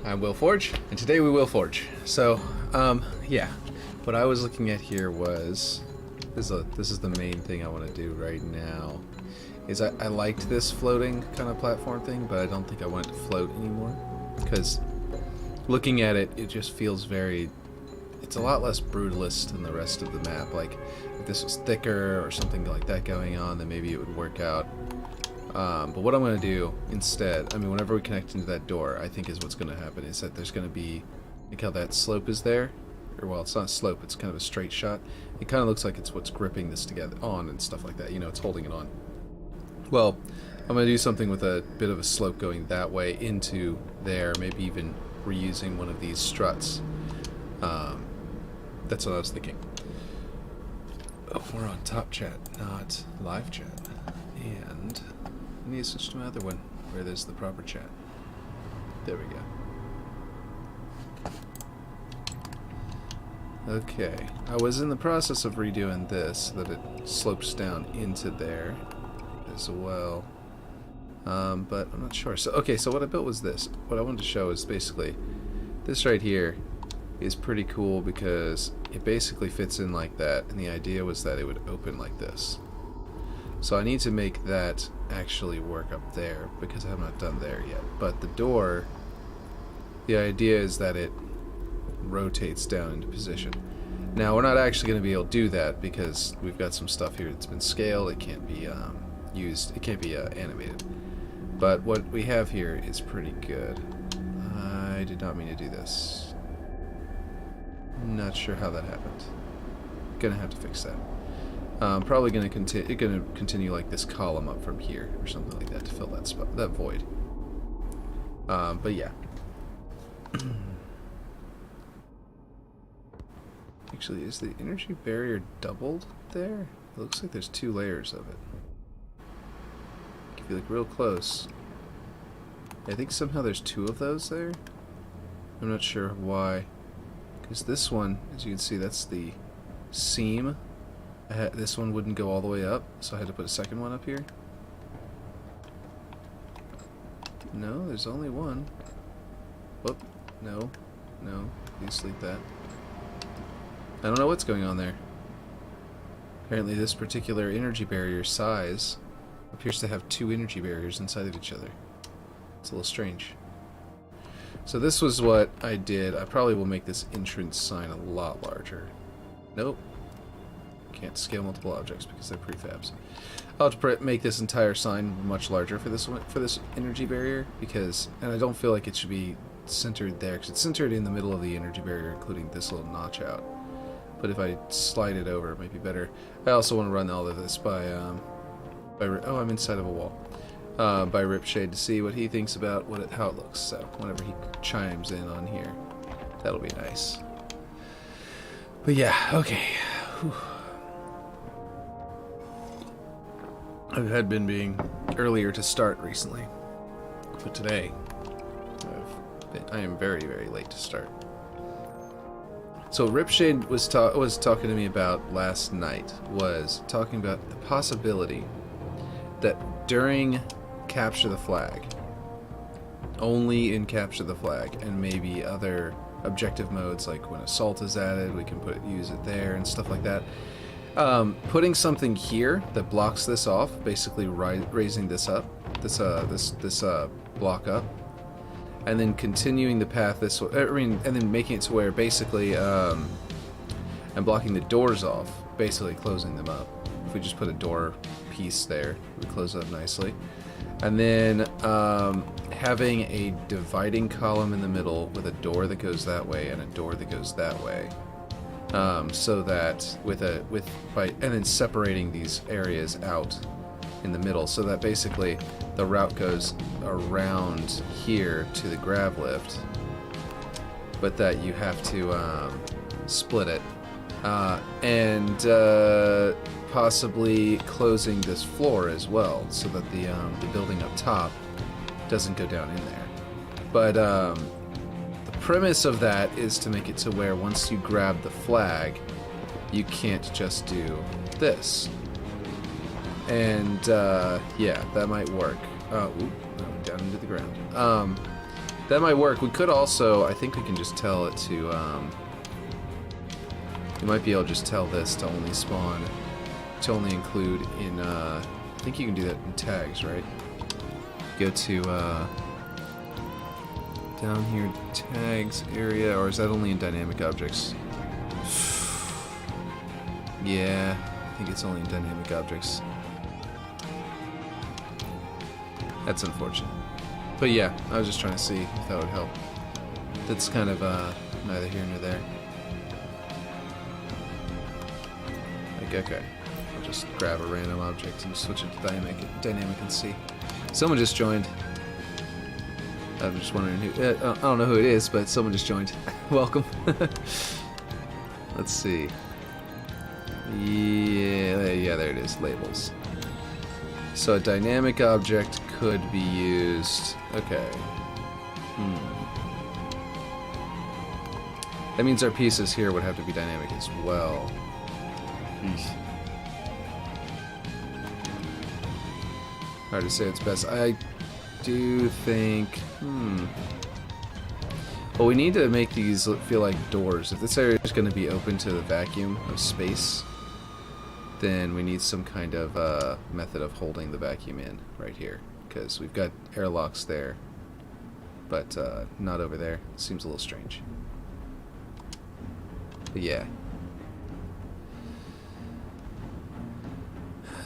I'm Will Forge, and today we will forge. So, yeah, what I was looking at here was, this is the main thing I want to do right now, is I liked this floating kind of platform thing, but I don't think I want it to float anymore, because looking at it, it just feels very, it's a lot less brutalist than the rest of the map. Like, if this was thicker or something like that going on, then maybe it would work out. But what I'm going to do instead, I mean, whenever we connect into that door, I think is what's going to happen is that there's going to be, like how that slope is there, or well, it's not a slope, it's kind of a straight shot. It kind of looks like it's what's gripping this together on and stuff like that, you know, it's holding it on. Well, I'm going to do something with a bit of a slope going that way into there, maybe even reusing one of these struts. That's what I was thinking. Oh, we're on top chat, not live chat. And I need to switch to my other one, where there's the proper chat. There we go. Okay, I was in the process of redoing this, so that it slopes down into there as well. But I'm not sure. So, okay, so what I built was this. What I wanted to show is basically, this right here is pretty cool because it basically fits in like that, and the idea was that it would open like this. So I need to make that actually work up there because I have not done there yet. But the door, the idea is that it rotates down into position. Now we're not actually going to be able to do that because we've got some stuff here that's been scaled. It can't be used. It can't be animated. But what we have here is pretty good. I did not mean to do this. Not sure how that happened. Gonna have to fix that. Probably going to continue like this column up from here or something like that to fill that spot, that void. But yeah. Actually, is the energy barrier doubled there? It looks like there's 2 layers of it. If you look real close, I think somehow there's 2 of those there. I'm not sure why. Because this one, as you can see, that's the seam. This one wouldn't go all the way up, so I had to put a second one up here. No, there's only one. Whoop. No. No. Please delete that. I don't know what's going on there. Apparently this particular energy barrier size appears to have 2 energy barriers inside of each other. It's a little strange. So this was what I did. I probably will make this entrance sign a lot larger. Nope. Can't scale multiple objects because they're prefabs. I'll have to make this entire sign much larger for this one, for this energy barrier, because, and I don't feel like it should be centered there because it's centered in the middle of the energy barrier, including this little notch out. But if I slide it over, it might be better. I also want to run all of this by oh, I'm inside of a wall. By Ripshade to see what he thinks about how it looks. So whenever he chimes in on here, that'll be nice. But yeah, okay. Whew. I had been being earlier to start recently, but today I am very, very late to start. So Ripshade was talking to me about last night, was talking about the possibility that during Capture the Flag, only in Capture the Flag, and maybe other objective modes like when Assault is added, we can use it there and stuff like that. Putting something here that blocks this off, basically raising this up, this block up, and then continuing the path this way. I mean, and then making it to where basically, and blocking the doors off, basically closing them up. If we just put a door piece there, we close it up nicely, and then having a dividing column in the middle with a door that goes that way and a door that goes that way. So that and then separating these areas out in the middle, so that basically the route goes around here to the grav lift, but that you have to split it, and possibly closing this floor as well, so that the building up top doesn't go down in there. But the premise of that is to make it to where once you grab the flag, you can't just do this. And yeah, that might work. Ooh, I went down into the ground. That might work. We could also, I think we can just tell it to, you might be able to just tell this to only spawn, to only include in, I think you can do that in tags, right? Go to, down here, tags area, or is that only in dynamic objects? Yeah, I think it's only in dynamic objects. That's unfortunate. But yeah, I was just trying to see if that would help. That's kind of neither here nor there. Like, okay, I'll just grab a random object and switch it to dynamic and see. Someone just joined. I'm just wondering who. I don't know who it is, but someone just joined. Welcome. Let's see. Yeah, there it is. Labels. So a dynamic object could be used. Okay. That means our pieces here would have to be dynamic as well. Hard to say it's best. I do think. Well, we need to make these feel like doors. If this area is going to be open to the vacuum of space, then we need some kind of method of holding the vacuum in right here, because we've got airlocks there, but not over there. Seems a little strange. But yeah.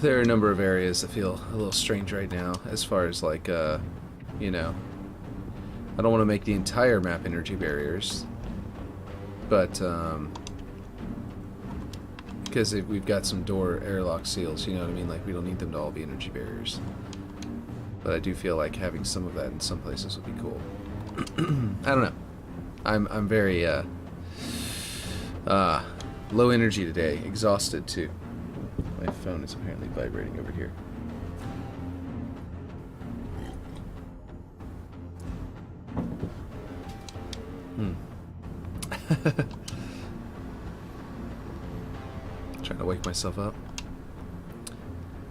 There are a number of areas that feel a little strange right now, as far as like, you know, I don't want to make the entire map energy barriers, but because we've got some door airlock seals, you know what I mean? Like, we don't need them to all be energy barriers. But I do feel like having some of that in some places would be cool. I don't know. I'm very low energy today, exhausted too. My phone is apparently vibrating over here. Trying to wake myself up.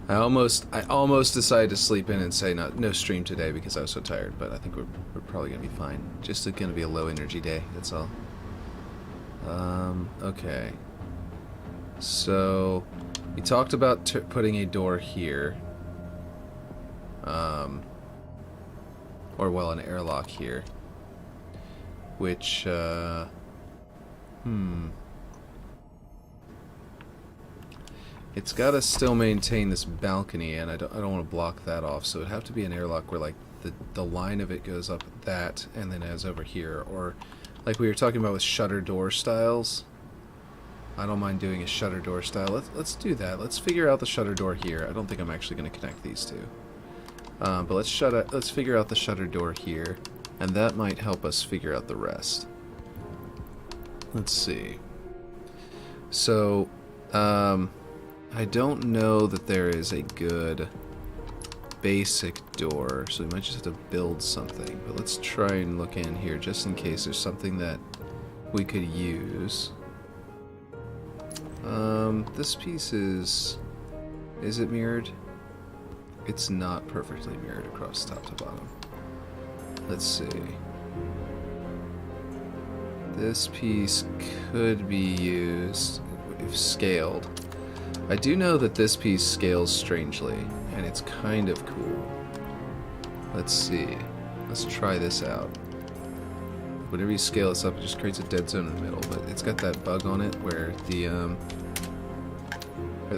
I almost decided to sleep in and say no stream today because I was so tired, but I think we're probably gonna be fine. Just gonna be a low energy day, that's all. Okay. So we talked about putting a door here. Or well, an airlock here. Which it's got to still maintain this balcony, and I don't want to block that off, so it'd have to be an airlock where like the line of it goes up that and then as over here, or like we were talking about with shutter door styles. I don't mind doing a shutter door style. Let's do that. Let's figure out the shutter door here. I don't think I'm actually going to connect these two. But let's figure out the shutter door here, and that might help us figure out the rest. Let's see. So, I don't know that there is a good basic door, so we might just have to build something. But let's try and look in here just in case there's something that we could use. This piece is it mirrored? It's not perfectly mirrored across top to bottom. Let's see. This piece could be used if scaled. I do know that this piece scales strangely, and it's kind of cool. Let's see. Let's try this out. Whenever you scale this up, it just creates a dead zone in the middle, but it's got that bug on it where the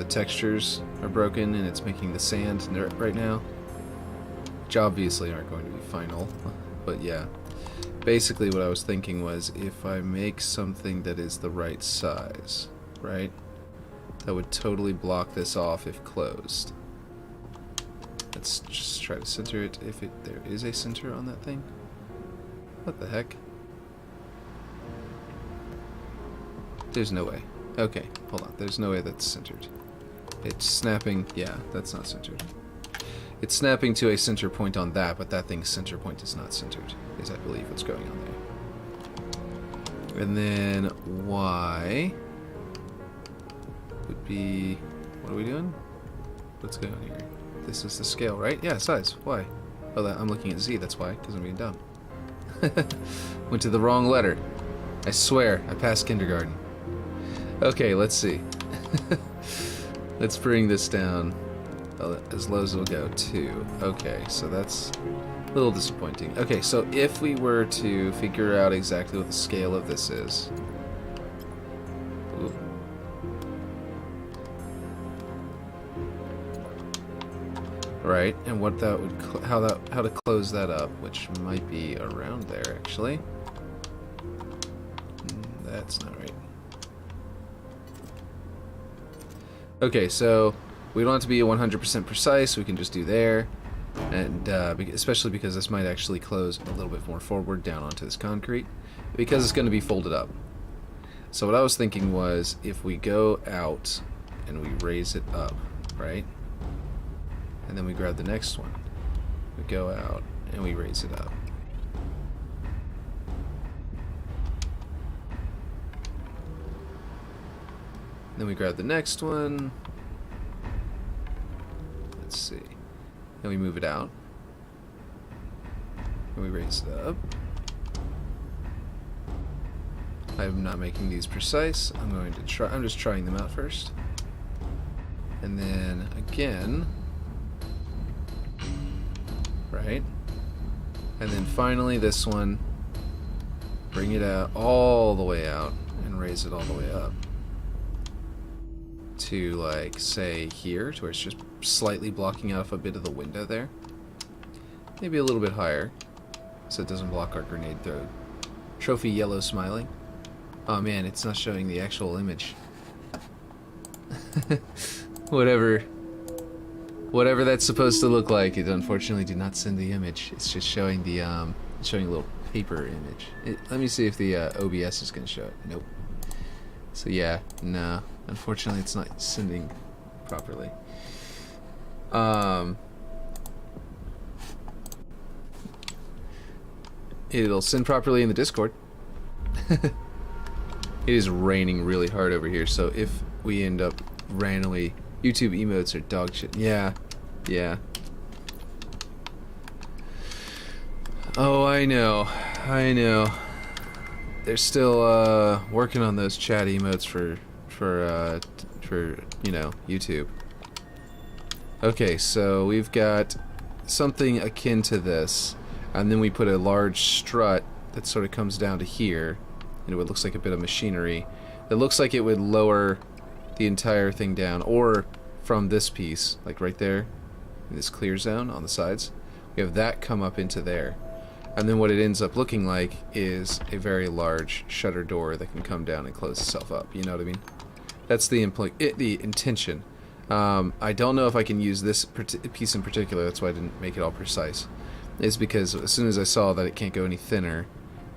textures are broken and it's making the sand right now, which obviously aren't going to be final, but yeah. Basically what I was thinking was if I make something that is the right size, right, that would totally block this off if closed. Let's just try to center it if there is a center on that thing. What the heck? There's no way. Okay, hold on. There's no way that's centered. It's snapping. Yeah, that's not centered. It's snapping to a center point on that, but that thing's center point is not centered, is I believe what's going on there. And then Y would be... What are we doing? What's going on here? This is the scale, right? Yeah, size. Y. Oh, I'm looking at Z, that's why, because I'm being dumb. Went to the wrong letter. I swear, I passed kindergarten. Okay, let's see. Let's bring this down as low as it'll go, 2. Okay, so that's a little disappointing. Okay, so if we were to figure out exactly what the scale of this is... Ooh. Right, and what that would, how to close that up, which might be around there actually. That's not right. Okay, so we don't have to be 100% precise. We can just do there, and especially because this might actually close a little bit more forward down onto this concrete, because it's going to be folded up. So what I was thinking was, if we go out and we raise it up, right? And then we grab the next one. We go out and we raise it up. Then we grab the next one. Let's see. Then we move it out. And we raise it up. I'm not making these precise. I'm going to try. I'm just trying them out first. And then again. Right? And then finally this one. Bring it out all the way out and raise it all the way up. To, like, say here, to where it's just slightly blocking off a bit of the window there. Maybe a little bit higher, so it doesn't block our grenade throw. Trophy yellow smiling. Oh man, it's not showing the actual image. Whatever that's supposed to look like, it unfortunately did not send the image. It's just showing the showing a little paper image. Let me see if the OBS is going to show it. Nope. So yeah, no. Unfortunately, it's not sending properly. It'll send properly in the Discord. It is raining really hard over here, so if we end up randomly... YouTube emotes are dog shit. Yeah. Yeah. Oh, I know. I know. They're still working on those chat emotes for you know, YouTube. Okay, so we've got something akin to this, and then we put a large strut that sort of comes down to here, and it looks like a bit of machinery. It looks like it would lower the entire thing down, or from this piece, like right there, in this clear zone on the sides, we have that come up into there. And then what it ends up looking like is a very large shutter door that can come down and close itself up, you know what I mean? That's the intention. I don't know if I can use this piece in particular, that's why I didn't make it all precise. It's because as soon as I saw that it can't go any thinner,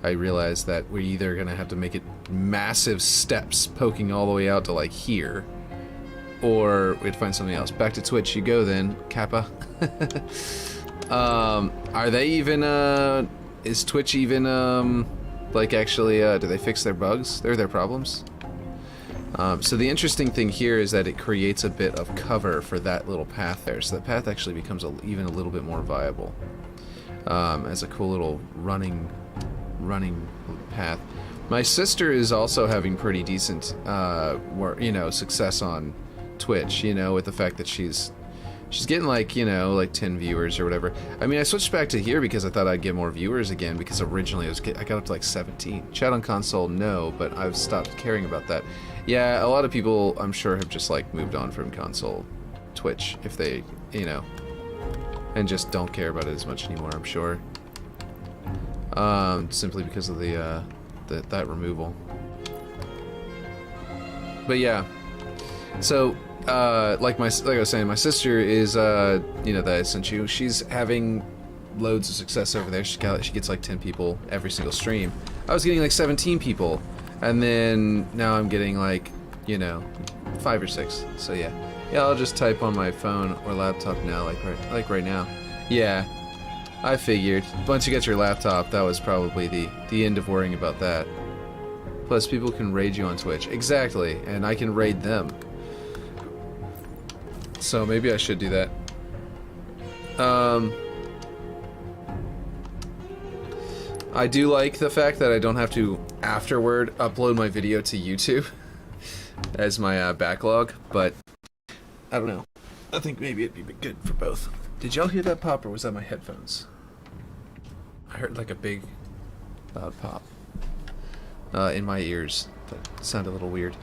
I realized that we're either going to have to make it massive steps poking all the way out to like here, or we'd find something else. Back to Twitch you go then, Kappa. Are they even, is Twitch even, like actually, do they fix their bugs? They're their problems? So the interesting thing here is that it creates a bit of cover for that little path there, so that path actually becomes even a little bit more viable, as a cool little running path. My sister is also having pretty decent, success on Twitch, with the fact that she's getting like, like 10 viewers or whatever. I mean, I switched back to here because I thought I'd get more viewers again, because originally I got up to like 17. Chat on console, no, but I've stopped caring about that. Yeah, a lot of people, I'm sure, have just like moved on from console Twitch if they, and just don't care about it as much anymore, I'm sure. Simply because of that removal. But yeah, so like I was saying, my sister is that I sent you. She's having loads of success over there. She gets like 10 people every single stream. I was getting like 17 people, and then now I'm getting like 5 or 6. So yeah, I'll just type on my phone or laptop now, like right now. Yeah, I figured. Once you get your laptop, that was probably the end of worrying about that. Plus, people can raid you on Twitch. Exactly, and I can raid them. So maybe I should do that. I do like the fact that I don't have to afterward upload my video to YouTube as my backlog, but I don't know. I think maybe it'd be good for both. Did y'all hear that pop, or was that my headphones? I heard like a big, loud pop in my ears. That sounded a little weird.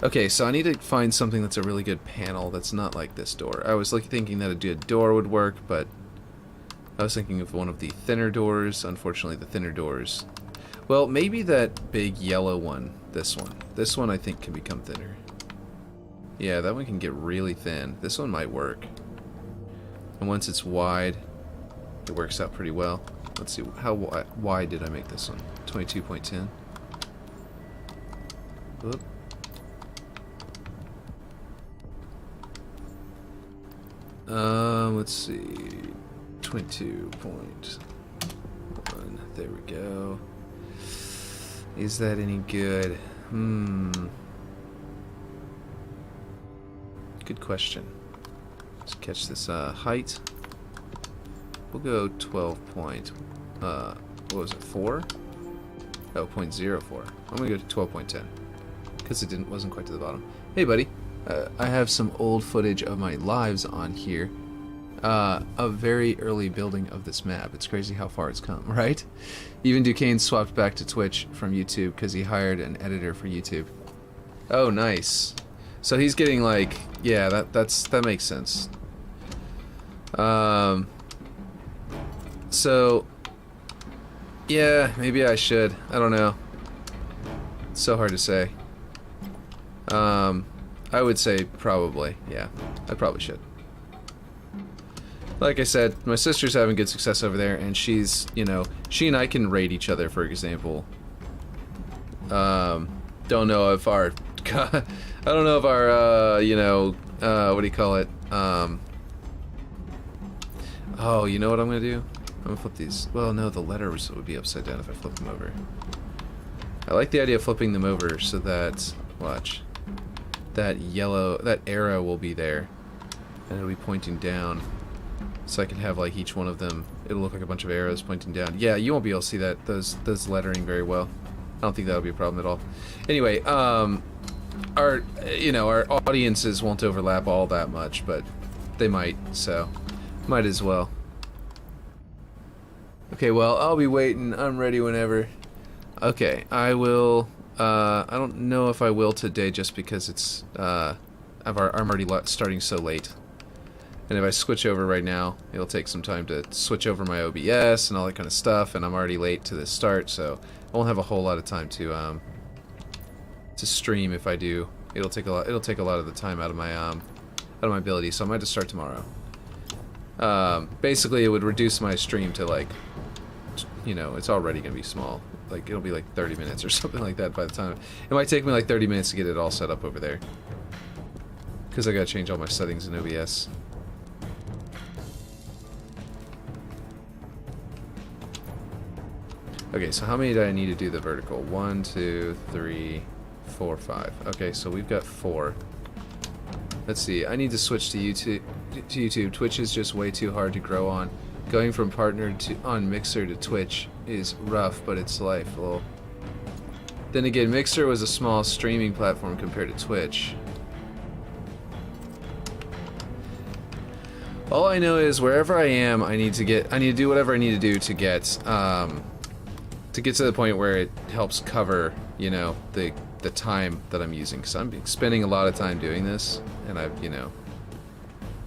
Okay, so I need to find something that's a really good panel that's not like this door. I was thinking that a door would work, but I was thinking of one of the thinner doors. Unfortunately, the thinner doors... Well, maybe that big yellow one. This one. This one I think can become thinner. Yeah, that one can get really thin. This one might work. And once it's wide, it works out pretty well. Let's see, how wide did I make this one? 22.10. Whoop. Let's see, 22.1. There we go. Is that any good? Good question. Let's catch this height. We'll go 12 point. What was it? 4? Oh, 0.04. I'm gonna go to 12.10 because it wasn't quite to the bottom. Hey, buddy. I have some old footage of my lives on here. A very early building of this map. It's crazy how far it's come, right? Even Duquesne swapped back to Twitch from YouTube because he hired an editor for YouTube. Oh, nice. So he's getting like, yeah, that makes sense. So, yeah, maybe I should. I don't know. It's so hard to say. I would say probably, yeah. I probably should. Like I said, my sister's having good success over there, and she's, you know, she and I can raid each other, for example. Don't know if our, I don't know if our, you know, what do you call it? Oh, you know what I'm gonna do? I'm gonna flip these. Well, no, the letters would be upside down if I flip them over. I like the idea of flipping them over so that, watch, that yellow, that arrow will be there, and it'll be pointing down. So I can have like each one of them, it'll look like a bunch of arrows pointing down. Yeah, you won't be able to see that, those lettering very well. I don't think that'll be a problem at all. Anyway, our, you know, our audiences won't overlap all that much, but they might, so might as well. Okay, well, I'll be waiting. I'm ready whenever. Okay, I will, I don't know if I will today just because it's, I'm already starting so late. And if I switch over right now, it'll take some time to switch over my OBS and all that kind of stuff, and I'm already late to the start, so I won't have a whole lot of time to stream if I do. It'll take a lot of the time out of my ability, so I might just start tomorrow. Basically, it would reduce my stream to like, you know, it's already gonna be small. Like it'll be like 30 minutes or something like that by the time. It might take me like 30 minutes to get it all set up over there, because I gotta change all my settings in OBS. Okay, so how many do I need to do the vertical? 1, 2, 3, 4, 5. Okay, so we've got 4. Let's see, I need to switch to YouTube. Twitch is just way too hard to grow on. Going from partnered on Mixer to Twitch is rough, but it's life. Well, then again, Mixer was a small streaming platform compared to Twitch. All I know is wherever I am, I need to do whatever I need to do to get to the point where it helps cover, you know, the time that I'm using, because I'm spending a lot of time doing this, and I've, you know,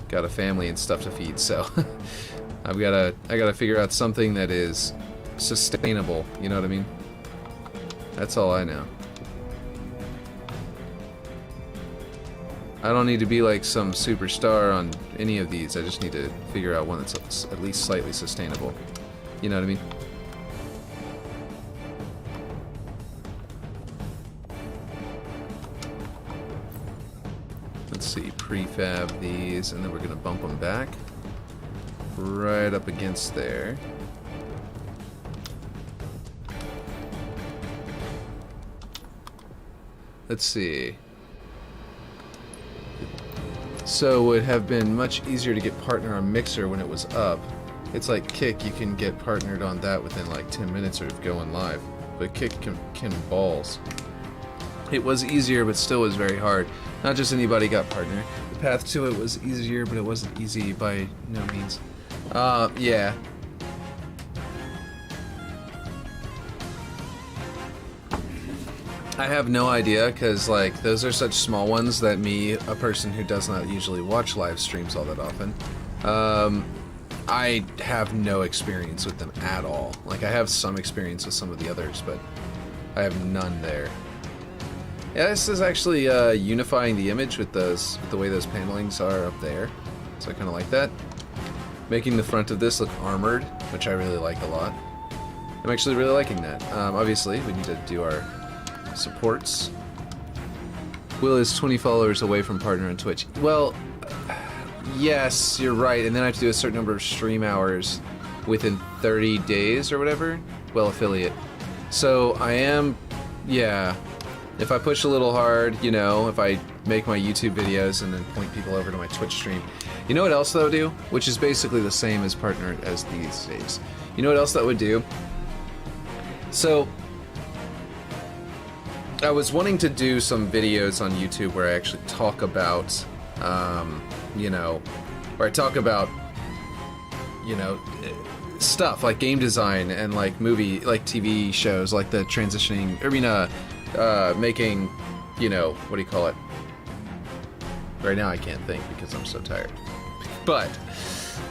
got a family and stuff to feed, so I gotta figure out something that is sustainable, you know what I mean? That's all I know. I don't need to be like some superstar on any of these, I just need to figure out one that's at least slightly sustainable, you know what I mean? Let's see, prefab these, and then we're gonna bump them back right up against there. Let's see. So it would have been much easier to get partner on Mixer when it was up. It's like Kick, you can get partnered on that within like 10 minutes of going live. But Kick can balls. It was easier, but still was very hard. Not just anybody got partnered. The path to it was easier, but it wasn't easy by no means. Yeah. I have no idea, because like those are such small ones that me, a person who does not usually watch live streams all that often, I have no experience with them at all. Like, I have some experience with some of the others, but I have none there. Yeah, this is actually unifying the image with those, with the way those panelings are up there. So I kind of like that. Making the front of this look armored, which I really like a lot. I'm actually really liking that. Obviously, we need to do our supports. Will is 20 followers away from partner on Twitch. Well, yes, you're right, and then I have to do a certain number of stream hours within 30 days or whatever. Well, affiliate. So I am, yeah. If I push a little hard, you know, if I make my YouTube videos and then point people over to my Twitch stream. You know what else that would do? Which is basically the same as partner as these days. You know what else that would do? So I was wanting to do some videos on YouTube where I actually talk about, you know, where I talk about, you know, stuff like game design and like movie, like TV shows, like the transitioning, I mean, making, you know, what do you call it? Right now I can't think because I'm so tired. But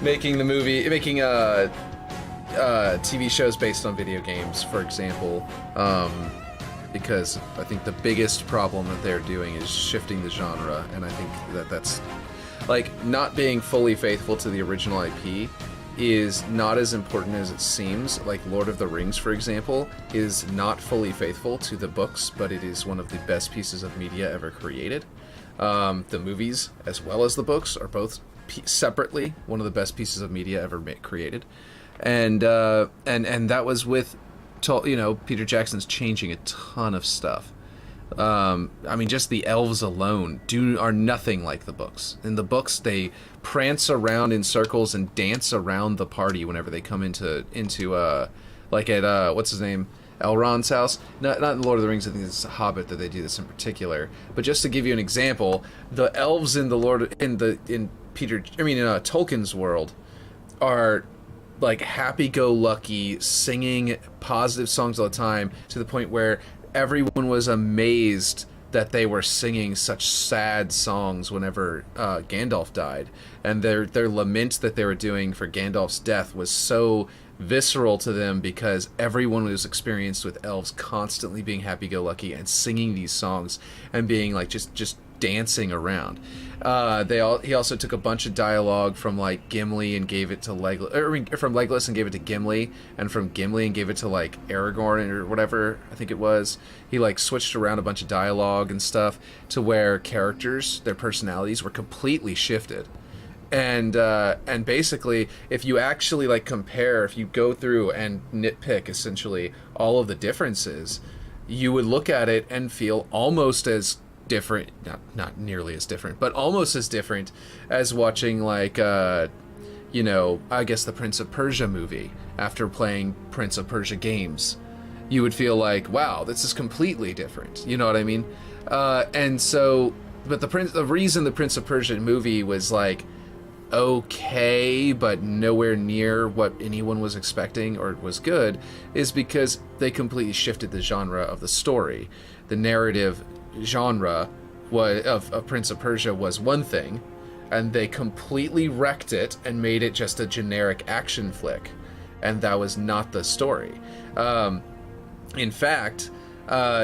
making making TV shows based on video games, for example, because I think the biggest problem that they're doing is shifting the genre, and I think that that's, like, not being fully faithful to the original IP is not as important as it seems. Like Lord of the Rings, for example, is not fully faithful to the books, but it is one of the best pieces of media ever created. The movies, as well as the books, are both separately one of the best pieces of media ever created, and that was with, you know, Peter Jackson's changing a ton of stuff. I mean, just the elves alone are nothing like the books. In the books, they prance around in circles and dance around the party whenever they come into like at what's his name, Elrond's house. Not in Lord of the Rings. I think it's a Hobbit that they do this in particular. But just to give you an example, the elves in Tolkien's world are like happy-go-lucky, singing positive songs all the time, to the point where everyone was amazed that they were singing such sad songs whenever Gandalf died, and their lament that they were doing for Gandalf's death was so visceral to them because everyone was experienced with elves constantly being happy-go-lucky and singing these songs and being like just dancing around. He also took a bunch of dialogue from like Gimli and gave it to from Legolas and gave it to Gimli, and from Gimli and gave it to like Aragorn or whatever I think it was. He like switched around a bunch of dialogue and stuff to where characters, their personalities were completely shifted. And basically, if you actually like compare, if you go through and nitpick essentially all of the differences, you would look at it and feel almost as different, not nearly as different, but almost as different as watching like you know, I guess the Prince of Persia movie after playing Prince of Persia games. You would feel like, wow, this is completely different. You know what I mean? And so, but the reason the Prince of Persia movie was like okay, but nowhere near what anyone was expecting or was good, is because they completely shifted the genre of the story. The narrative genre of Prince of Persia was one thing, and they completely wrecked it and made it just a generic action flick, and that was not the story. In fact,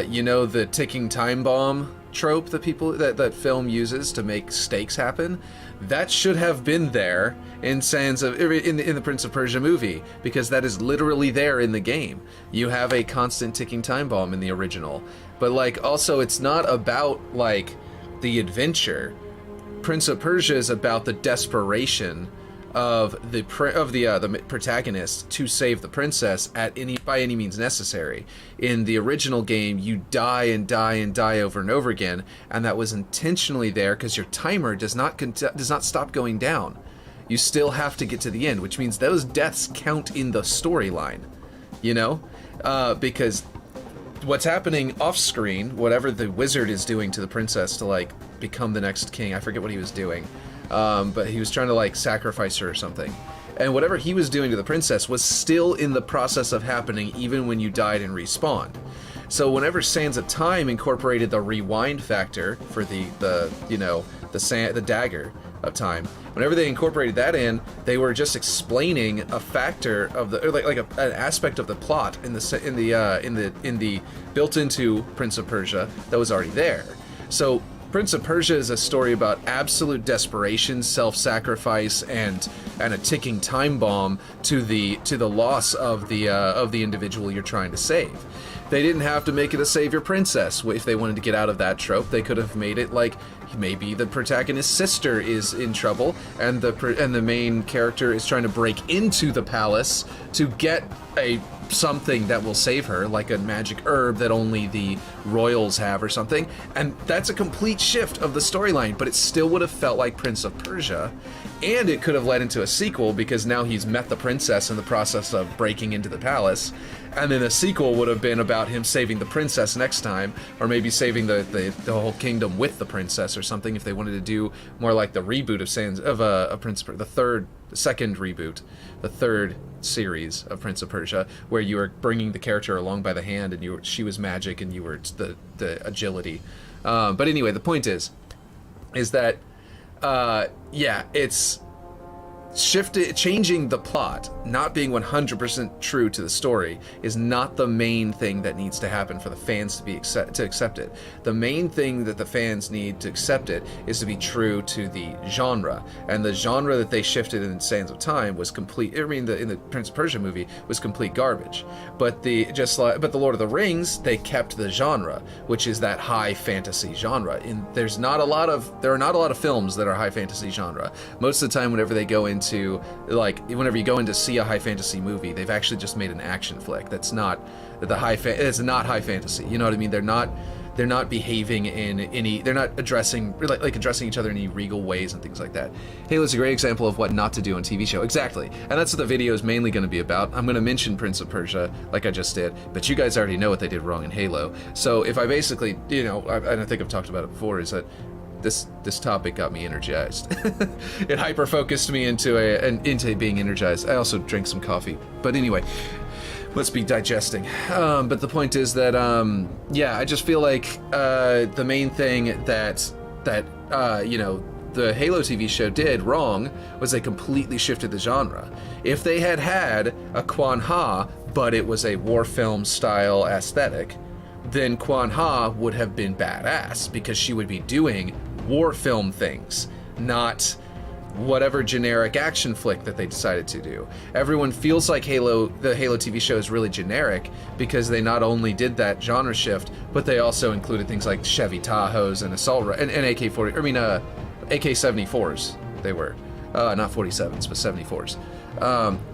you know, the ticking time bomb trope that film uses to make stakes happen, that should have been there in the Prince of Persia movie, because that is literally there in the game. You have a constant ticking time bomb in the original, but like also it's not about like the adventure. Prince of Persia is about the desperation of the protagonist to save the princess by any means necessary. In the original game, you die and die and die over and over again, and that was intentionally there because your timer does not stop going down. You still have to get to the end, which means those deaths count in the storyline, you know? Because what's happening off screen, whatever the wizard is doing to the princess to like become the next king, I forget what he was doing, but he was trying to like sacrifice her or something. And whatever he was doing to the princess was still in the process of happening even when you died and respawned. So whenever Sands of Time incorporated the rewind factor for the dagger of time, whenever they incorporated that in, they were just explaining a factor of the, or like an aspect of the plot in the built into Prince of Persia that was already there. So Prince of Persia is a story about absolute desperation, self-sacrifice, and a ticking time bomb to the loss of the individual you're trying to save. They didn't have to make it a savior princess. If they wanted to get out of that trope, they could have made it like maybe the protagonist's sister is in trouble, and the main character is trying to break into the palace to get something that will save her, like a magic herb that only the royals have or something. And that's a complete shift of the storyline, but it still would have felt like Prince of Persia. And it could have led into a sequel because now he's met the princess in the process of breaking into the palace. And then a sequel would have been about him saving the princess next time, or maybe saving the whole kingdom with the princess or something, if they wanted to do more like the reboot of Prince of Persia, the second reboot, the third series of Prince of Persia, where you were bringing the character along by the hand and she was magic and you were the agility. But anyway, the point is that it's changing the plot, not being 100% true to the story, is not the main thing that needs to happen for the fans to accept it. The main thing that the fans need to accept it is to be true to the genre, and the genre that they shifted in Sands of Time was complete. I mean, in the Prince of Persia movie was complete garbage. But the Lord of the Rings, they kept the genre, which is that high fantasy genre. There are not a lot of films that are high fantasy genre. Most of the time, whenever they go into whenever you go in to see a high fantasy movie, they've actually just made an action flick. That's not it's not high fantasy. You know what I mean? They're not behaving in any. They're not addressing each other in any regal ways and things like that. Halo's a great example of what not to do on TV show. Exactly, and that's what the video is mainly going to be about. I'm going to mention Prince of Persia like I just did, but you guys already know what they did wrong in Halo. So if I basically, I think I've talked about it before, is that this topic got me energized. It hyper-focused me into being energized. I also drank some coffee. But anyway, let's be digesting. But the point is that, I just feel like the main thing that the Halo TV show did wrong was they completely shifted the genre. If they had a Quan Ha, but it was a war film style aesthetic, then Quan Ha would have been badass, because she would be doing war film things, not whatever generic action flick that they decided to do. Everyone feels like the Halo TV show is really generic because they not only did that genre shift, but they also included things like Chevy Tahoes and AK-74s. They were not 47s, but 74s.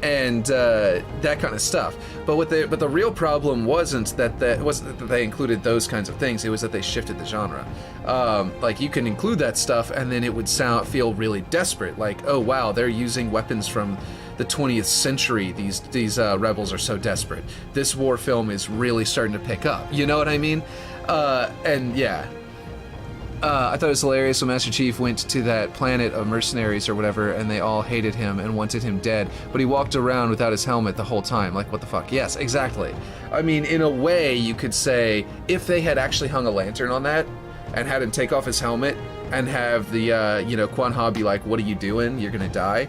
And that kind of stuff. But the real problem wasn't that they included those kinds of things. It was that they shifted the genre. Like, you can include that stuff, and then it would feel really desperate. Like, oh wow, they're using weapons from the 20th century. These rebels are so desperate. This war film is really starting to pick up. You know what I mean? I thought it was hilarious when Master Chief went to that planet of mercenaries or whatever, and they all hated him and wanted him dead, but he walked around without his helmet the whole time. Like, what the fuck? Yes, exactly. I mean, in a way, you could say, if they had actually hung a lantern on that and had him take off his helmet and have the, Quan Ha be like, what are you doing? You're gonna die.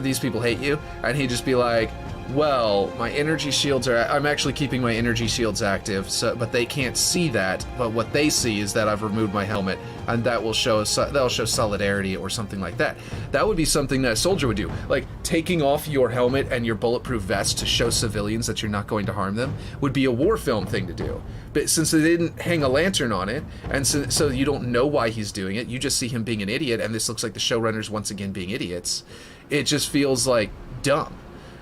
These people hate you. And he'd just be like, well, my energy shields I'm actually keeping my energy shields active, but they can't see that. But what they see is that I've removed my helmet, and that'll show solidarity or something like that. That would be something that a soldier would do. Like, taking off your helmet and your bulletproof vest to show civilians that you're not going to harm them would be a war film thing to do. But since they didn't hang a lantern on it, and so you don't know why he's doing it, you just see him being an idiot, and this looks like the showrunners once again being idiots. It just feels like dumb.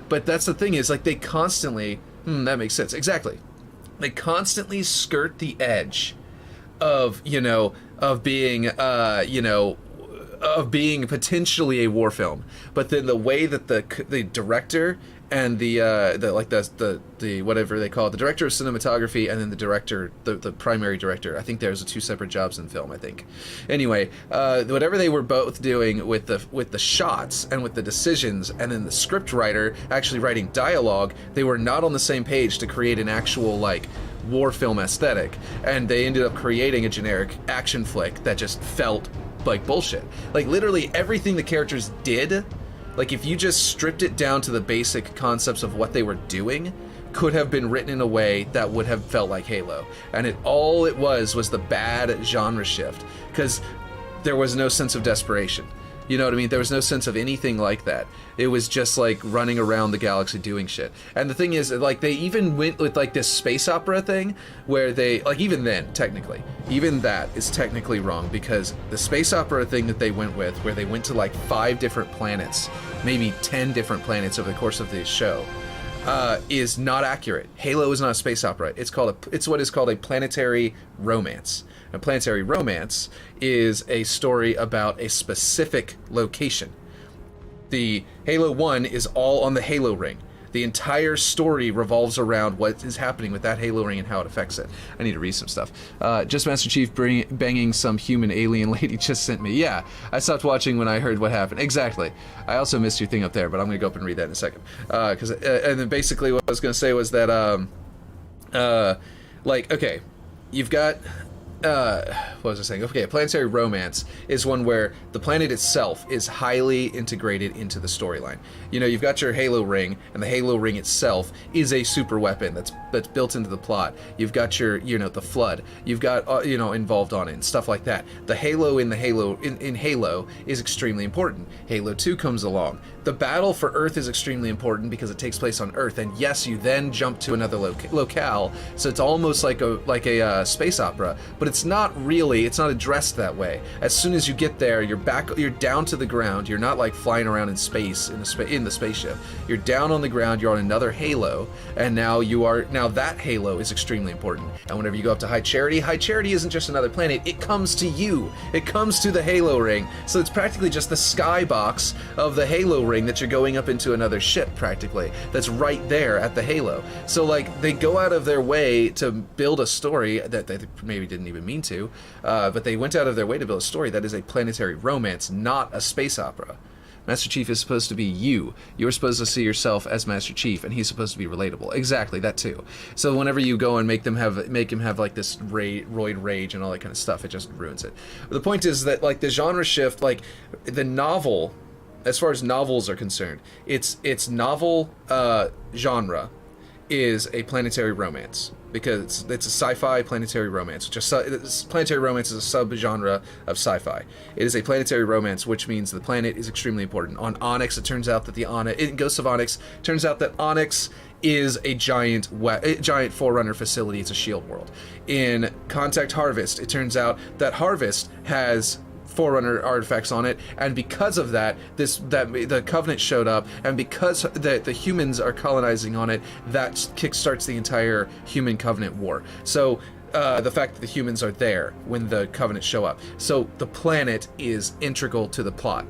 But that's the thing, is like, they constantly, that makes sense, exactly. They constantly skirt the edge of, of being, of of being potentially a war film, but then the way that the director and the whatever they call it, the director of cinematography, and then the director, the primary director, I think there's two separate jobs in film, I think. Anyway, whatever they were both doing with the shots and with the decisions, and then the script writer actually writing dialogue, they were not on the same page to create an actual like war film aesthetic, and they ended up creating a generic action flick that just felt like bullshit. Like literally everything the characters did, like if you just stripped it down to the basic concepts of what they were doing, could have been written in a way that would have felt like Halo. And all it was the bad genre shift, because there was no sense of desperation. You know what I mean? There was no sense of anything like that. It was just like running around the galaxy doing shit. And the thing is, like, they even went with like this space opera thing where they, like, even then, technically, even that is technically wrong, because the space opera thing that they went with, where they went to like 5 different planets, maybe 10 different planets over the course of the show, is not accurate. Halo is not a space opera. It's what is called a planetary romance. A planetary romance is a story about a specific location. The Halo 1 is all on the Halo ring. The entire story revolves around what is happening with that Halo ring and how it affects it. I need to read some stuff. Just Master Chief banging some human alien lady just sent me. Yeah, I stopped watching when I heard what happened. Exactly. I also missed your thing up there, but I'm going to go up and read that in a second. And then basically what I was going to say was that, like, okay, you've got... what was I saying? Okay, a planetary romance is one where the planet itself is highly integrated into the storyline. You know, you've got your Halo ring, and the Halo ring itself is a super weapon that's built into the plot. You've got your, you know, the Flood. You've got, you know, involved on it and stuff like that. The Halo in Halo is extremely important. Halo 2 comes along. The battle for Earth is extremely important because it takes place on Earth, and yes, you then jump to another locale, so it's almost like a space opera, but it's not really. It's not addressed that way. As soon as you get there, you're down to the ground. You're not like flying around in space in the spaceship. You're down on the ground. You're on another Halo, and now that Halo is extremely important. And whenever you go up to High Charity isn't just another planet. It comes to you. It comes to the Halo ring. So it's practically just the skybox of the Halo ring that you're going up into another ship, practically, that's right there at the Halo. So like they go out of their way to build a story that they maybe didn't even mean to, but they went out of their way to build a story that is a planetary romance, not a space opera. Master Chief is supposed to be you. You're supposed to see yourself as Master Chief, and he's supposed to be relatable. Exactly, that too. So whenever you go and make him have like this roid rage and all that kind of stuff, it just ruins it. But the point is that like the genre shift, like the novel, as far as novels are concerned, its novel genre is a planetary romance, because it's a sci-fi planetary romance. Planetary romance is a sub-genre of sci-fi. It is a planetary romance, which means the planet is extremely important. On Onyx, it turns out that in Ghosts of Onyx, it turns out that Onyx is a giant Forerunner facility. It's a shield world. In Contact Harvest, it turns out that Harvest has Forerunner artifacts on it, and because of that, the Covenant showed up, and because the humans are colonizing on it, that kickstarts the entire Human Covenant war. So the fact that the humans are there when the Covenant show up, so the planet is integral to the plot.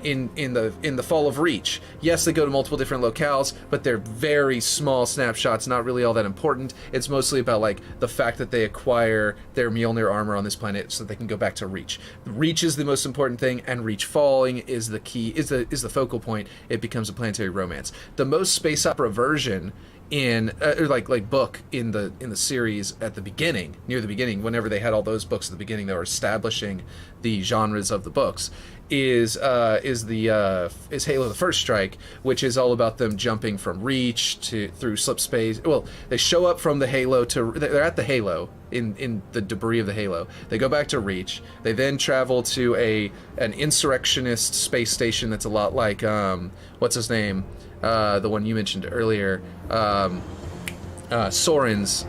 In the Fall of Reach, yes, they go to multiple different locales, but they're very small snapshots, not really all that important. It's mostly about like the fact that they acquire their Mjolnir armor on this planet so they can go back to Reach. Reach is the most important thing, and Reach falling is the key, is the focal point. It becomes a planetary romance. The most space opera version in like book in the series at the beginning, near the beginning, whenever they had all those books at the beginning that were establishing the genres of the books, is Halo the First Strike, which is all about them jumping from Reach through slip space. Well, they show up from the Halo they're at the Halo in the debris of the Halo. They go back to Reach. They then travel to an insurrectionist space station that's a lot like what's his name? The one you mentioned earlier, Soren's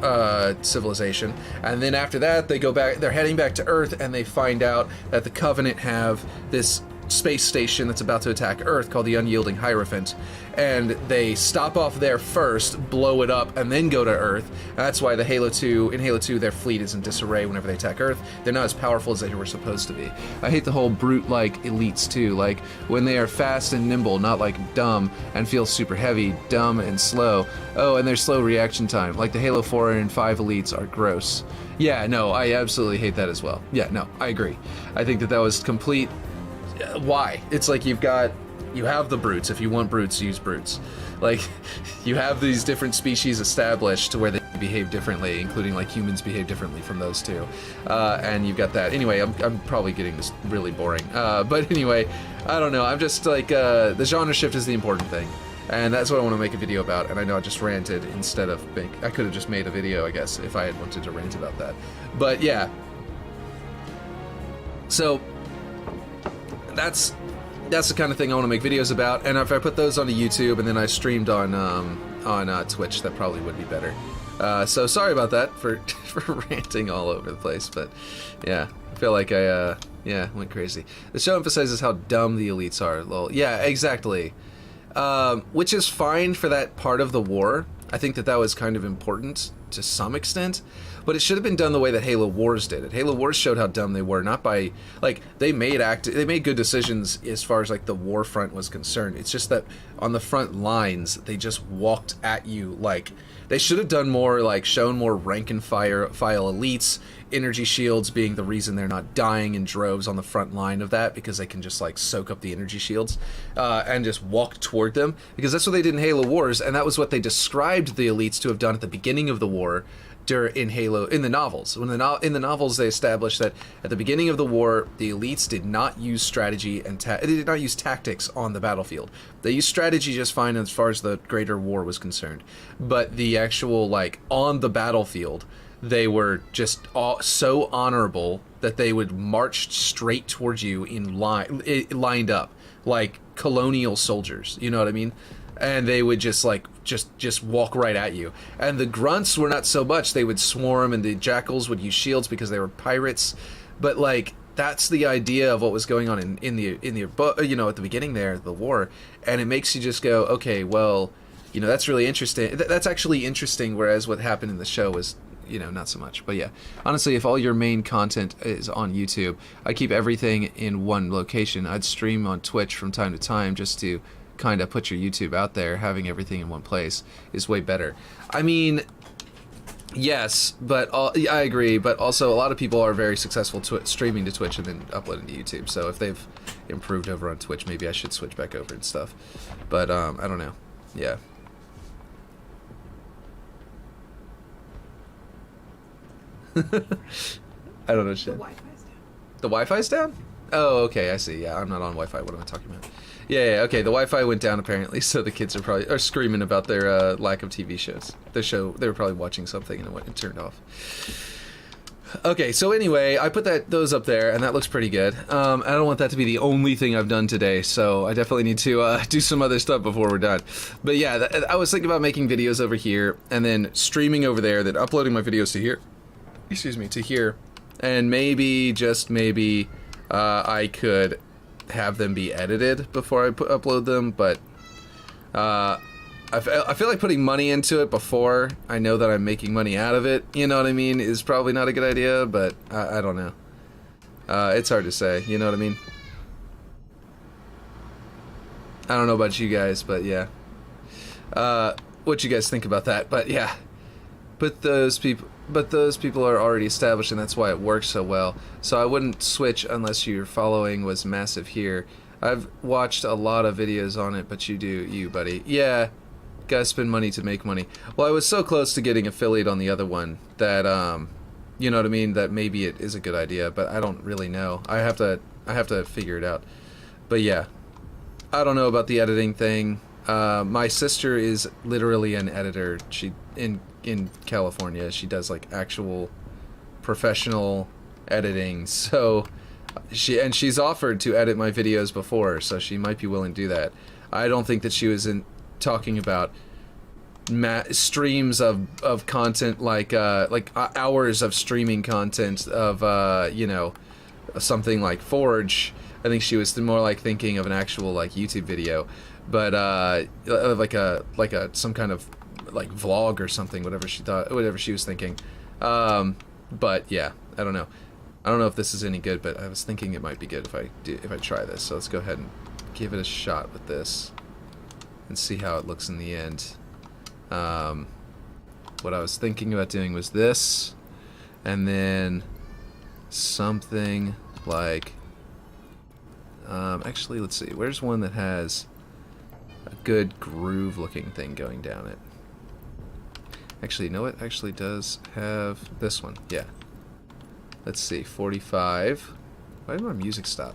civilization, and then after that they go back. They're heading back to Earth, and they find out that the Covenant have this space station that's about to attack Earth called the Unyielding Hierophant, and they stop off there first, blow it up, and then go to Earth. And that's why in Halo 2, their fleet is in disarray whenever they attack Earth. They're not as powerful as they were supposed to be. I hate the whole brute-like elites too, like when they are fast and nimble, not like dumb, and feel super heavy, dumb and slow. Oh, and their slow reaction time, like the Halo 4 and 5 elites are gross. Yeah, no, I absolutely hate that as well. Yeah, no, I agree. I think that was complete... Why? It's like you have the brutes. If you want brutes, use brutes. Like, you have these different species established to where they behave differently, including like humans behave differently from those two. And you've got that. Anyway, I'm probably getting this really boring. But anyway, I don't know. I'm just like, the genre shift is the important thing. And that's what I want to make a video about, and I know I just ranted instead of I could have just made a video, I guess, if I had wanted to rant about that. But yeah. So that's the kind of thing I want to make videos about, and if I put those onto YouTube and then I streamed on Twitch, that probably would be better. So sorry about that for ranting all over the place, but yeah, I feel like I went crazy. The show emphasizes how dumb the elites are. Lol. Yeah, exactly. Which is fine for that part of the war. I think that was kind of important to some extent, but it should have been done the way that Halo Wars did it. Halo Wars showed how dumb they were, not by, like, they made good decisions as far as like the war front was concerned. It's just that on the front lines, they just walked at you like they should have done more, like shown more rank and file elites, energy shields being the reason they're not dying in droves on the front line of that, because they can just like soak up the energy shields and just walk toward them, because that's what they did in Halo Wars, and that was what they described the elites to have done at the beginning of the war in the novels. In the novels they established that at the beginning of the war, the elites did not use strategy and they did not use tactics on the battlefield. They used strategy just fine as far as the greater war was concerned, but the actual like on the battlefield, they were just so honorable that they would march straight towards you in lined up like colonial soldiers, you know what I mean? And they would just like just walk right at you. And the grunts were not so much. They would swarm, and the jackals would use shields because they were pirates. But like that's the idea of what was going on in the you know, at the beginning there, the war. And it makes you just go, okay, well, you know, that's really interesting. That's actually interesting. Whereas what happened in the show was, you know, not so much. But yeah, honestly, if all your main content is on YouTube, I keep everything in one location. I'd stream on Twitch from time to time just to kind of put your YouTube out there. Having everything in one place is way better. I mean, yes, but I agree, but also a lot of people are very successful streaming to Twitch and then uploading to YouTube. So if they've improved over on Twitch, maybe I should switch back over and stuff. But I don't know. Yeah. I don't know shit. The Wi-Fi's down. The Wi-Fi's down? Oh, okay, I see. Yeah, I'm not on Wi-Fi. What am I talking about? Yeah, okay, the Wi-Fi went down apparently, so the kids are screaming about their lack of TV shows. They were probably watching something and it turned off. Okay, so anyway, I put those up there, and that looks pretty good. I don't want that to be the only thing I've done today, so I definitely need to do some other stuff before we're done. But yeah, I was thinking about making videos over here, and then streaming over there, then uploading my videos to here. Excuse me, to here. And maybe, just maybe, I could have them be edited before I upload them, but I feel like putting money into it before I know that I'm making money out of it, you know what I mean, is probably not a good idea, but I don't know. It's hard to say, you know what I mean? I don't know about you guys, but yeah. What you guys think about that, but yeah. But those people are already established, and that's why it works so well. So I wouldn't switch unless your following was massive here. I've watched a lot of videos on it, but you, buddy. Yeah, gotta spend money to make money. Well, I was so close to getting affiliate on the other one that, you know what I mean, that maybe it is a good idea, but I don't really know. I have to figure it out. But yeah, I don't know about the editing thing. My sister is literally an editor. In California, she does like actual professional editing, so she's offered to edit my videos before, so she might be willing to do that. I don't think that she was talking about streams of content like hours of streaming content of you know, something like Forge. I think she was more like thinking of an actual like YouTube video, but like a some kind of like vlog or something, whatever she was thinking. But yeah, I don't know. I don't know if this is any good, but I was thinking it might be good if I try this. So let's go ahead and give it a shot with this and see how it looks in the end. What I was thinking about doing was this, and then something like actually, let's see, where's one that has a good groove looking thing going down it? Actually, no, it actually does have this one. Yeah. Let's see, 45. Why did my music stop?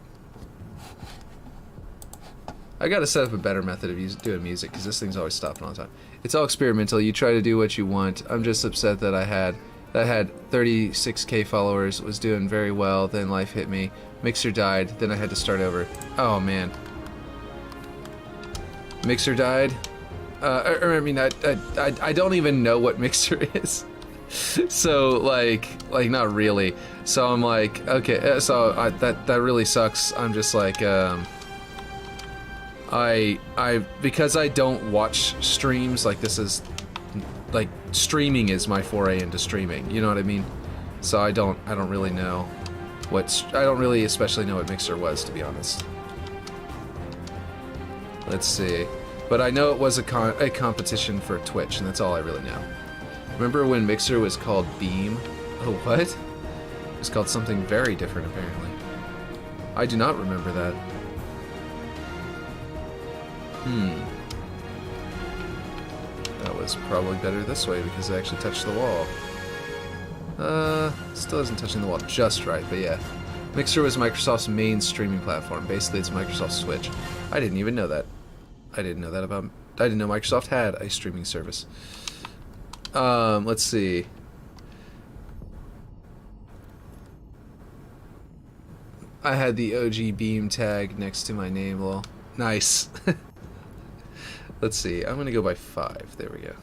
I gotta set up a better method of doing music, because this thing's always stopping all the time. It's all experimental. You try to do what you want. I'm just upset that I had 36k followers, was doing very well, then life hit me. Mixer died, then I had to start over. Oh man. Mixer died? I mean, I don't even know what Mixer is. So, like not really. So I'm like, okay, so that really sucks. I'm just like, because I don't watch streams, like this is, like, streaming is my foray into streaming, you know what I mean? So I don't really know I don't really especially know what Mixer was, to be honest. Let's see. But I know it was a competition for Twitch, and that's all I really know. Remember when Mixer was called Beam? Oh, what? It was called something very different, apparently. I do not remember that. That was probably better this way because it actually touched the wall. Still isn't touching the wall just right, but yeah. Mixer was Microsoft's main streaming platform. Basically, it's Microsoft's Switch. I didn't even know that. I didn't know Microsoft had a streaming service. Let's see. I had the OG Beam tag next to my name, lol. Nice. Let's see. I'm gonna go by 5. There we go.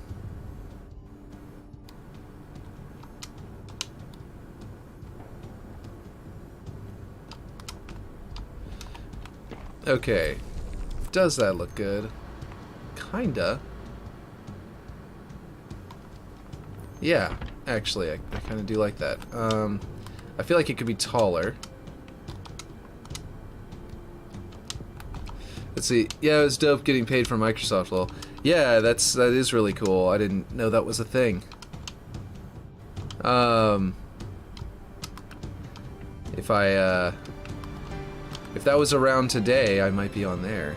Okay. Does that look good? Kinda. Yeah, actually, I kind of do like that. I feel like it could be taller. Let's see. Yeah, it was dope getting paid from Microsoft, lol. Yeah, that is really cool. I didn't know that was a thing. If that was around today, I might be on there.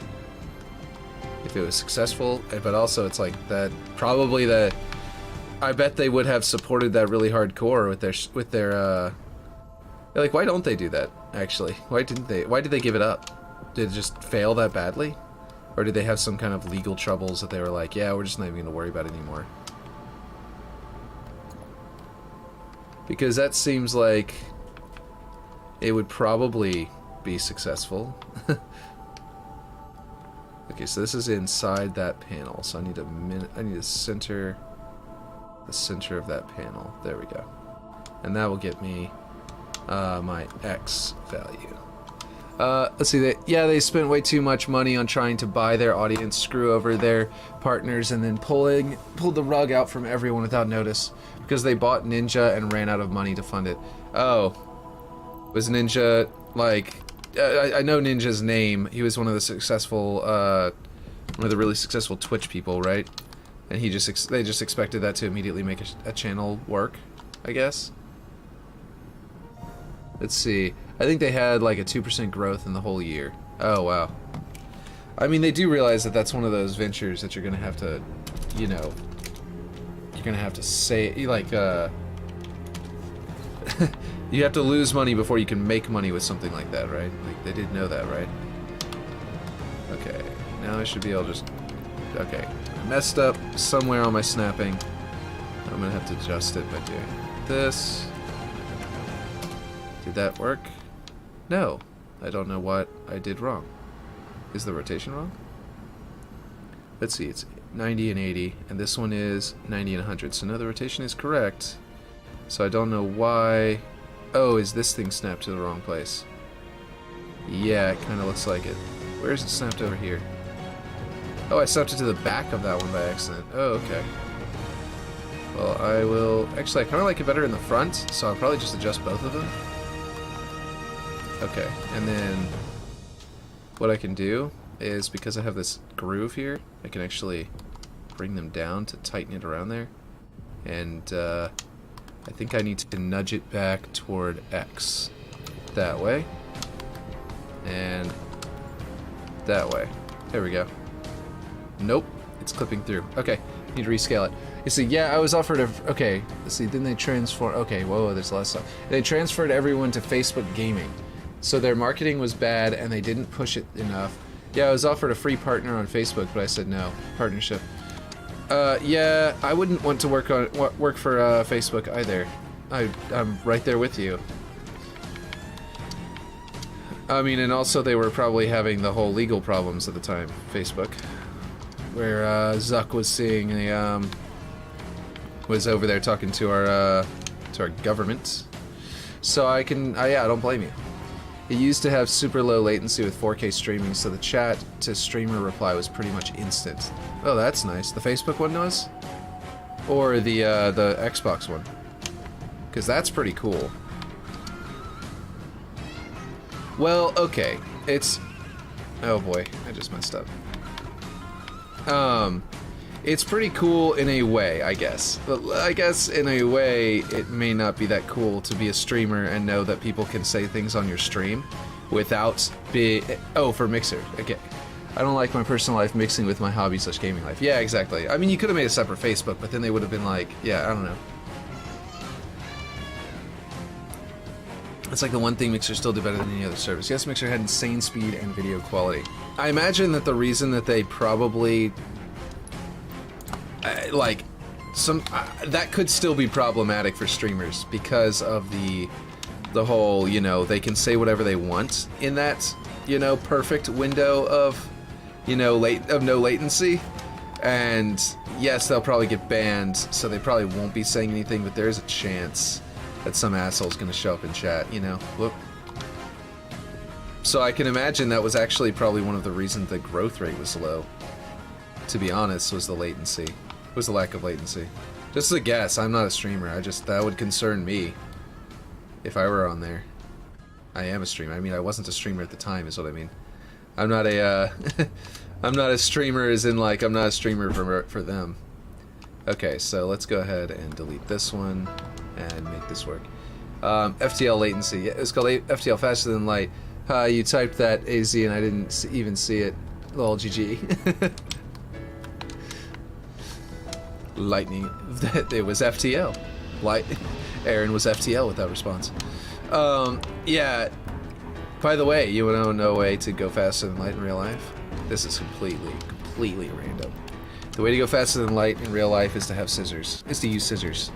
If it was successful, but also it's like that probably I bet they would have supported that really hardcore with their like, why don't they do that actually? Why did they give it up? Did it just fail that badly? Or did they have some kind of legal troubles that they were like, yeah, we're just not even gonna worry about it anymore? Because that seems like it would probably be successful. Okay, so this is inside that panel, so I need to center the center of that panel. There we go. And that will get me my X value. Let's see, they spent way too much money on trying to buy their audience, screw over their partners, and then pulled the rug out from everyone without notice because they bought Ninja and ran out of money to fund it. Oh, was Ninja like? I know Ninja's name. He was one of the successful, one of the really successful Twitch people, right? And they just expected that to immediately make a channel work, I guess. Let's see. I think they had like a 2% growth in the whole year. Oh, wow. I mean, they do realize that that's one of those ventures that you're going to have to, you know, you're going to have to say, like, you have to lose money before you can make money with something like that, right? Like, they did know that, right? Okay, now I should be able to just... Okay, I messed up somewhere on my snapping. I'm going to have to adjust it by doing this. Did that work? No. I don't know what I did wrong. Is the rotation wrong? Let's see, it's 90 and 80, and this one is 90 and 100, so no, the rotation is correct. So I don't know why... Oh, is this thing snapped to the wrong place? Yeah, it kind of looks like it. Where is it snapped over here? Oh, I snapped it to the back of that one by accident. Oh, okay. Well, I will... Actually, I kind of like it better in the front, so I'll probably just adjust both of them. Okay, and then what I can do is, because I have this groove here, I can actually bring them down to tighten it around there. And I think I need to nudge it back toward X. That way. And that way. There we go. Nope, it's clipping through. Okay, need to rescale it. You see, yeah, I was offered a... Okay, let's see, then they transform... Okay, whoa, there's a lot of stuff. They transferred everyone to Facebook Gaming. So their marketing was bad, and they didn't push it enough. Yeah, I was offered a free partner on Facebook, but I said no. Partnership. Yeah, I wouldn't want to work for Facebook either. I'm right there with you. I mean, and also they were probably having the whole legal problems at the time, Facebook, where Zuck was seeing a was over there talking to our government. So I can, yeah, I don't blame you. It used to have super low latency with 4K streaming, so the chat to streamer reply was pretty much instant. Oh, that's nice. The Facebook one was, or the Xbox one, because that's pretty cool. Well, okay, it's... Oh boy, I just messed up. It's pretty cool in a way, I guess. But I guess in a way, it may not be that cool to be a streamer and know that people can say things on your stream without being... Oh, for Mixer, okay. I don't like my personal life mixing with my hobby/gaming life. Yeah, exactly. I mean, you could have made a separate Facebook, but then they would have been like, yeah, I don't know. It's like the one thing Mixer still did better than any other service. Yes, Mixer had insane speed and video quality. I imagine that the reason that they probably... like, some... that could still be problematic for streamers because of the whole, you know, they can say whatever they want in that, you know, perfect window of, you know, no latency. And yes, they'll probably get banned, so they probably won't be saying anything, but there is a chance that some asshole's gonna show up in chat, you know. Whoop. So I can imagine that was actually probably one of the reasons the growth rate was low. To be honest, was the latency. Was the lack of latency. Just a guess, I'm not a streamer, that would concern me if I were on there. I am a streamer, I mean I wasn't a streamer at the time is what I mean. I'm not a, I'm not a streamer as in like, I'm not a streamer for them. Okay, so let's go ahead and delete this one and make this work. FTL latency. Yeah, it's called FTL faster than light. You typed that AZ and I didn't even see it. Lol, GG. Lightning. It was FTL. Aaron was FTL with that response. Yeah. By the way, you know a way to go faster than light in real life? This is completely random. The way to go faster than light in real life is to have scissors. Is to use scissors.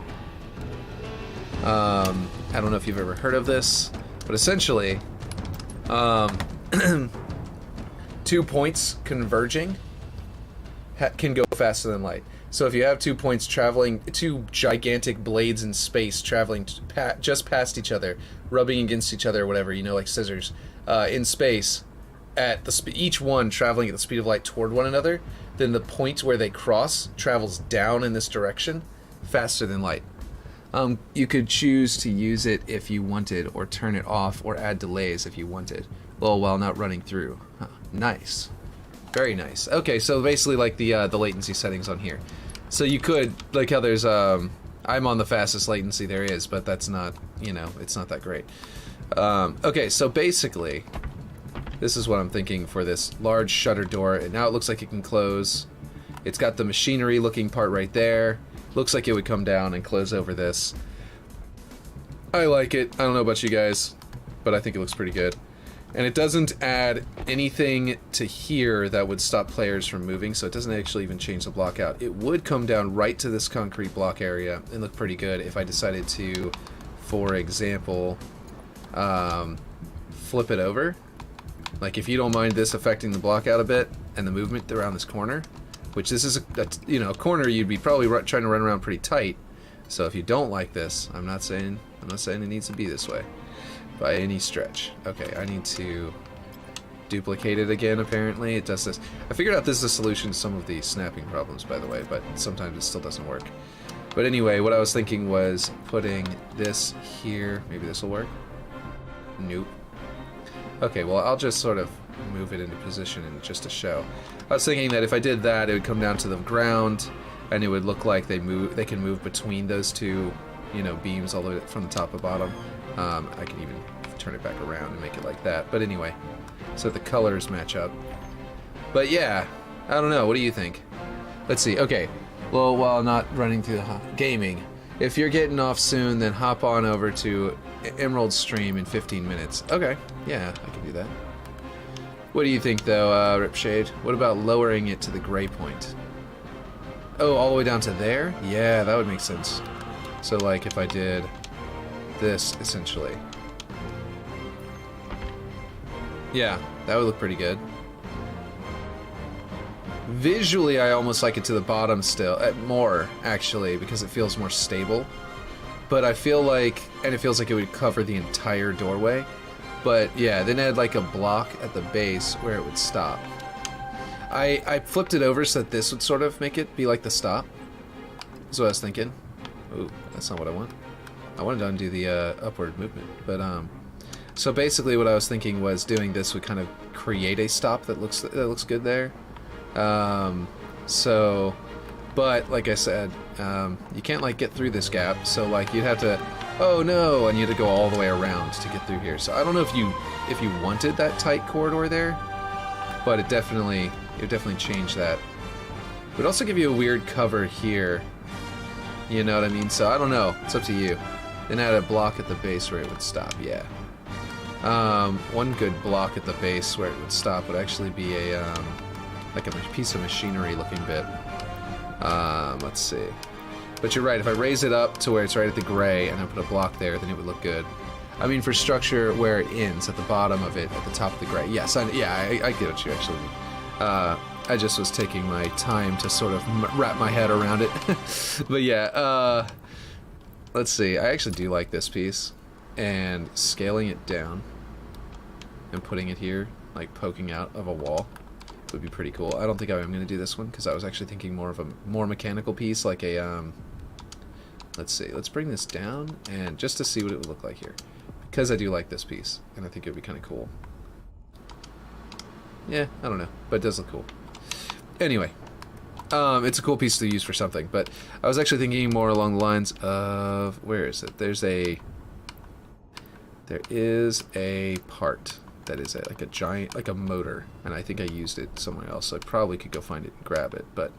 I don't know if you've ever heard of this, but essentially, 2 points converging can go faster than light. So if you have 2 points traveling, 2 gigantic blades in space traveling just past each other, rubbing against each other or whatever, you know, like scissors, in space, at the each one traveling at the speed of light toward one another, then the point where they cross travels down in this direction faster than light. You could choose to use it if you wanted, or turn it off, or add delays if you wanted, well, while not running through. Huh. Nice. Very nice. Okay, so basically like the latency settings on here. So you could, like how there's, I'm on the fastest latency there is, but that's not, you know, it's not that great. Okay, so basically, this is what I'm thinking for this large shutter door. And now it looks like it can close. It's got the machinery looking part right there. Looks like it would come down and close over this. I like it. I don't know about you guys, but I think it looks pretty good. And it doesn't add anything to here that would stop players from moving, so it doesn't actually even change the block out. It would come down right to this concrete block area and look pretty good if I decided to, for example, flip it over. Like if you don't mind this affecting the block out a bit and the movement around this corner, which this is a corner you'd be probably trying to run around pretty tight. So if you don't like this, I'm not saying it needs to be this way by any stretch. Okay, I need to duplicated again, apparently. It does this. I figured out this is a solution to some of the snapping problems, by the way, but sometimes it still doesn't work. But anyway, what I was thinking was putting this here. Maybe this will work? Nope. Okay, well, I'll just sort of move it into position and just to show. I was thinking that if I did that, it would come down to the ground, and it would look like they can move between those two, you know, beams all the way from the top to bottom. I can even turn it back around and make it like that. But anyway, so the colors match up. But yeah, I don't know. What do you think? Let's see. Okay. Well, while not running through the gaming, if you're getting off soon, then hop on over to Emerald's stream in 15 minutes. Okay. Yeah, I can do that. What do you think, though, Ripshade? What about lowering it to the gray point? Oh, all the way down to there? Yeah, that would make sense. So, like, if I did this, essentially. Yeah, that would look pretty good. Visually, I almost like it to the bottom still. More, actually, because it feels more stable. But I feel like, and it feels like it would cover the entire doorway. But yeah, then add like a block at the base where it would stop. I flipped it over so that this would sort of make it be like the stop. That's what I was thinking. Ooh, that's not what I want. I wanted to undo the upward movement. But so basically what I was thinking was doing this would kind of create a stop that looks good there. So, but like I said, you can't like get through this gap, so like you'd have to, oh no, and you had to go all the way around to get through here. So I don't know if you wanted that tight corridor there, but it would definitely change that. It would also give you a weird cover here, you know what I mean? So I don't know, it's up to you. Then add a block at the base where it would stop, yeah. One good block at the base where it would stop would actually be a, like a piece of machinery looking bit. Let's see. But you're right, if I raise it up to where it's right at the gray and I put a block there, then it would look good. I mean, for structure where it ends, at the bottom of it, at the top of the gray. Yes, I get what you actually mean. I just was taking my time to sort of wrap my head around it. But yeah, let's see. I actually do like this piece. And scaling it down and putting it here, like poking out of a wall, would be pretty cool. I don't think I'm going to do this one because I was actually thinking more of a more mechanical piece, like a, let's see, let's bring this down and just to see what it would look like here. Because I do like this piece, and I think it would be kind of cool. Yeah, I don't know, but it does look cool. Anyway, it's a cool piece to use for something, but I was actually thinking more along the lines of, where is it? There is a part that is like a giant, like a motor, and I think I used it somewhere else, so I probably could go find it and grab it, but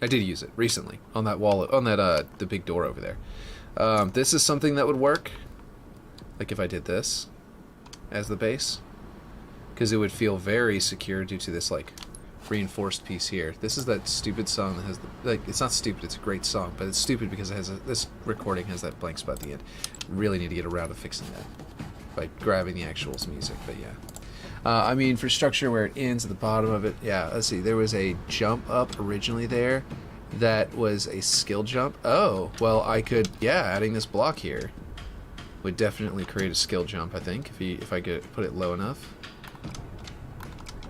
I did use it recently on that wall, on that, the big door over there. This is something that would work, like if I did this as the base, because it would feel very secure due to this, like, reinforced piece here. This is that stupid song that has the, like, it's not stupid, it's a great song, but it's stupid because it has this recording has that blank spot at the end. Really need to get around to fixing that by grabbing the actual music, but yeah. I mean, for structure where it ends at the bottom of it, yeah, let's see, there was a jump up originally there that was a skill jump. Oh, well, I could, yeah, adding this block here would definitely create a skill jump, I think, if I could put it low enough.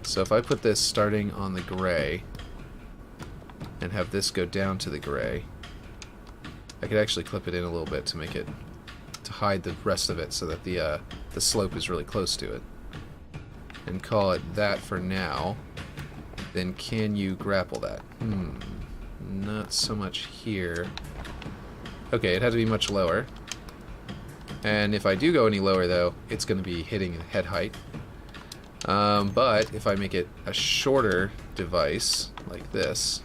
So if I put this starting on the gray and have this go down to the gray, I could actually clip it in a little bit to make it, to hide the rest of it so that the slope is really close to it. And call it that for now. Then can you grapple that? Not so much here. Okay, it had to be much lower. And if I do go any lower though, it's going to be hitting head height. But if I make it a shorter device, like this,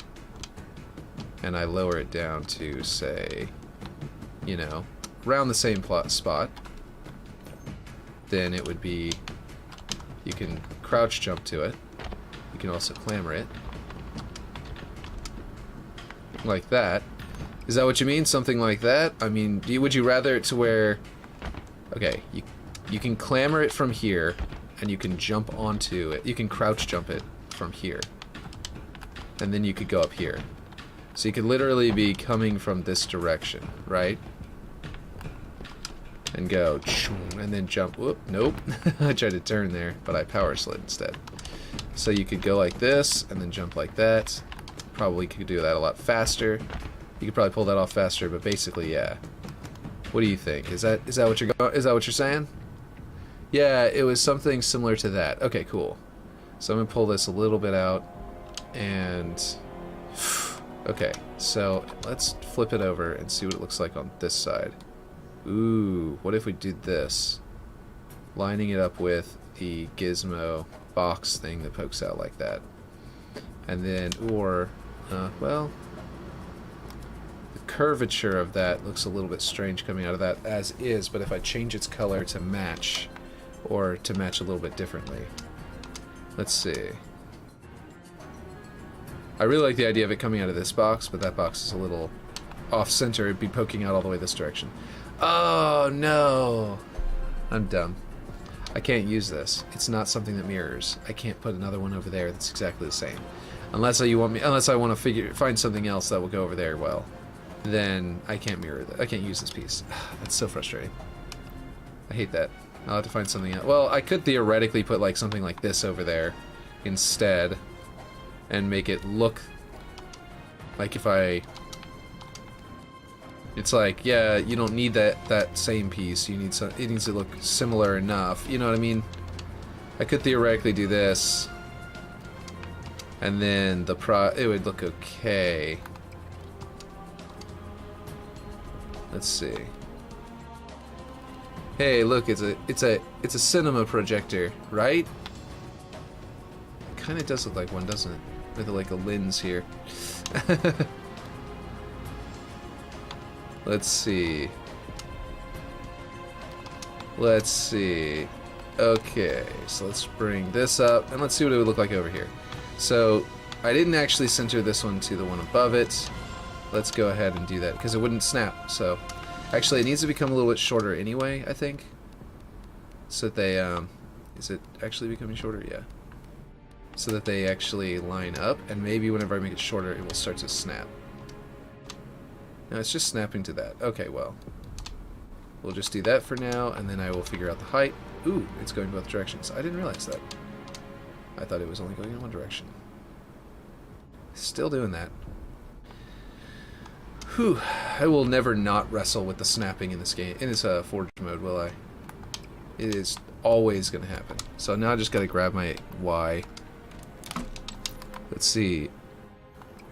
and I lower it down to, say, you know, around the same spot, then it would be, you can crouch jump to it, you can also clamber it, like that. Is that what you mean? Something like that? I mean, would you rather it to where, okay, you can clamber it from here, and you can jump onto it. You can crouch jump it from here. And then you could go up here. So you could literally be coming from this direction, right? and go, and then jump. Whoop, nope. I tried to turn there, but I power slid instead. So you could go like this, and then jump like that. Probably could do that a lot faster. You could probably pull that off faster, but basically, yeah. What do you think? Is that what you're saying? Yeah, it was something similar to that. Okay, cool. So I'm gonna pull this a little bit out, and okay. So let's flip it over and see what it looks like on this side. Ooh, what if we did this? Lining it up with the gizmo box thing that pokes out like that. And then, well, the curvature of that looks a little bit strange coming out of that as is, but if I change its color to match, or to match a little bit differently. Let's see. I really like the idea of it coming out of this box, but that box is a little off-center. It'd be poking out all the way this direction. Oh, no! I'm dumb. I can't use this. It's not something that mirrors. I can't put another one over there that's exactly the same. Unless I want to find something else that will go over there well. Then I can't mirror that. I can't use this piece. That's so frustrating. I hate that. I'll have to find something else. Well, I could theoretically put like something like this over there instead and make it look like if I... It's like, yeah, you don't need that same piece. You need it needs to look similar enough. You know what I mean? I could theoretically do this, and then it would look okay. Let's see. Hey, look, it's a cinema projector, right? It kind of does look like one, doesn't it? With like a lens here. Let's see. Let's see. Okay, so let's bring this up, and let's see what it would look like over here. So, I didn't actually center this one to the one above it. Let's go ahead and do that, because it wouldn't snap, so... Actually, it needs to become a little bit shorter anyway, I think. So that they, is it actually becoming shorter? Yeah. So that they actually line up, and maybe whenever I make it shorter, it will start to snap. No, it's just snapping to that. Okay, well. We'll just do that for now, and then I will figure out the height. Ooh, it's going both directions. I didn't realize that. I thought it was only going in one direction. Still doing that. Whew. I will never not wrestle with the snapping in this game, in this Forge mode, will I? It is always going to happen. So now I just got to grab my Y. Let's see.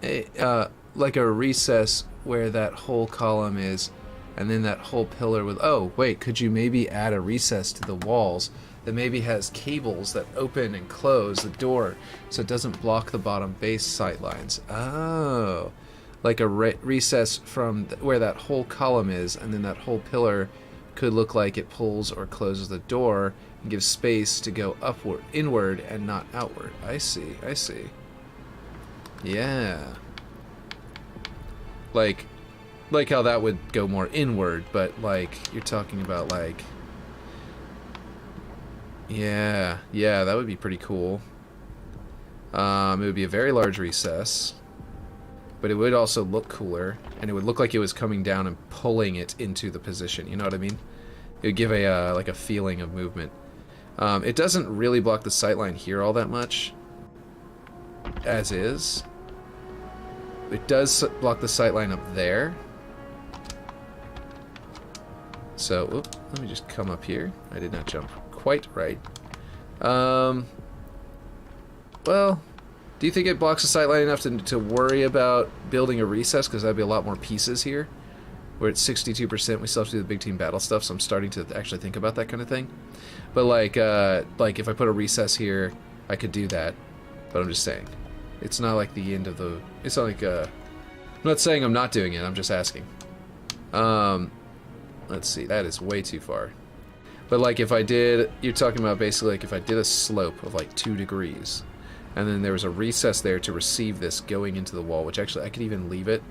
Like a recess where that whole column is, and then that whole pillar with... Oh, wait, could you maybe add a recess to the walls that maybe has cables that open and close the door so it doesn't block the bottom base sightlines? Oh... Like a recess from where that whole column is, and then that whole pillar could look like it pulls or closes the door and gives space to go upward, inward, and not outward. I see, I see. Yeah. Like how that would go more inward, but like you're talking about like... Yeah, that would be pretty cool. It would be a very large recess. But it would also look cooler, and it would look like it was coming down and pulling it into the position. You know what I mean? It would give a like a feeling of movement. It doesn't really block the sightline here all that much, as is. It does block the sightline up there. So, let me just come up here. I did not jump quite right. Well, do you think it blocks the sightline enough to worry about building a recess? Because that'd be a lot more pieces here. We're at 62%. We still have to do the big team battle stuff, so I'm starting to actually think about that kind of thing. But like if I put a recess here, I could do that. But I'm just saying, it's not like the end of the. It's not like I'm not saying I'm not doing it. I'm just asking. Let's see. That is way too far. But like if I did, you're talking about basically like if I did a slope of like 2 degrees. And then there was a recess there to receive this going into the wall, which actually I could even leave it.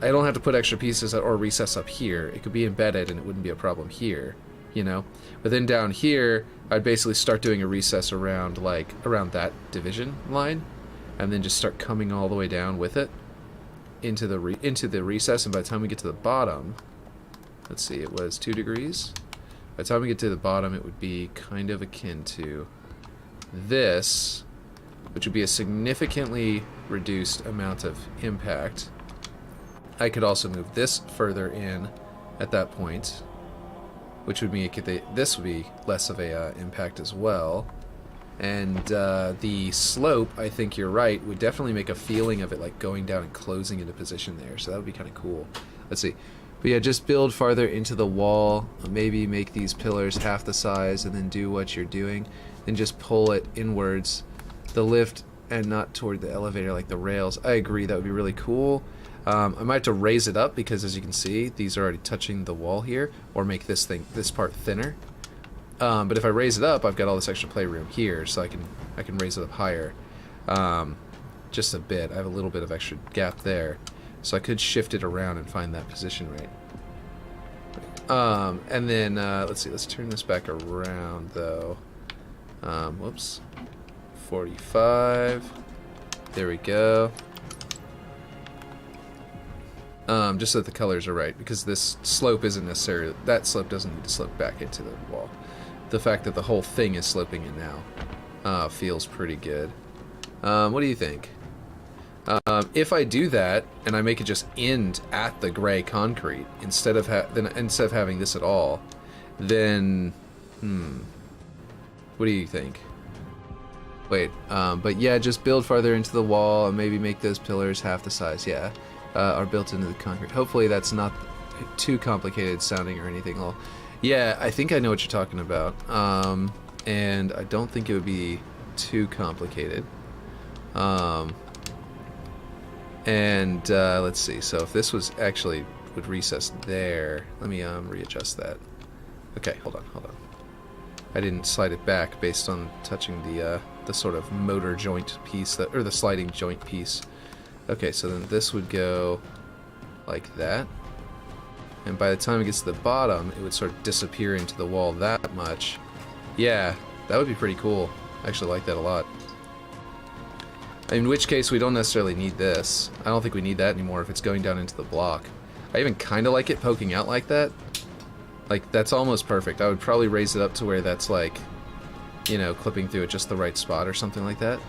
I don't have to put extra pieces or recess up here. It could be embedded and it wouldn't be a problem here, you know? But then down here, I'd basically start doing a recess around that division line, and then just start coming all the way down with it into the recess, and by the time we get to the bottom, let's see, it was 2 degrees. By the time we get to the bottom, it would be kind of akin to this, which would be a significantly reduced amount of impact. I could also move this further in at that point, which would make it this would be less of a impact as well. And the slope, I think you're right, would definitely make a feeling of it like going down and closing into position there. So that would be kind of cool. Let's see. But yeah, just build farther into the wall. Maybe make these pillars half the size and then do what you're doing. Then just pull it inwards, the lift, and not toward the elevator like the rails. I agree, that would be really cool. I might have to raise it up because, as you can see, these are already touching the wall here, or make this part thinner. But if I raise it up, I've got all this extra playroom here, so I can raise it up higher, just a bit. I have a little bit of extra gap there, so I could shift it around and find that position right. And then let's see. Let's turn this back around though. Whoops. 45. There we go. Just so that the colors are right, because this slope isn't necessarily, that slope doesn't need to slope back into the wall. The fact that the whole thing is sloping in now feels pretty good. What do you think? If I do that and I make it just end at the gray concrete instead of having this at all, then what do you think? Wait, but yeah, just build farther into the wall and maybe make those pillars half the size. Yeah. Are built into the concrete. Hopefully that's not too complicated sounding or anything. Well, yeah, I think I know what you're talking about. And I don't think it would be too complicated. Let's see. So if this was actually would recess there, let me readjust that. Okay, hold on. I didn't slide it back based on touching the sort of motor joint piece or the sliding joint piece. Okay, so then this would go like that, and by the time it gets to the bottom, it would sort of disappear into the wall that much. Yeah, that would be pretty cool. I actually like that a lot. In which case, we don't necessarily need this. I don't think we need that anymore if it's going down into the block. I even kind of like it poking out like that. Like, that's almost perfect. I would probably raise it up to where that's like, you know, clipping through at just the right spot or something like that.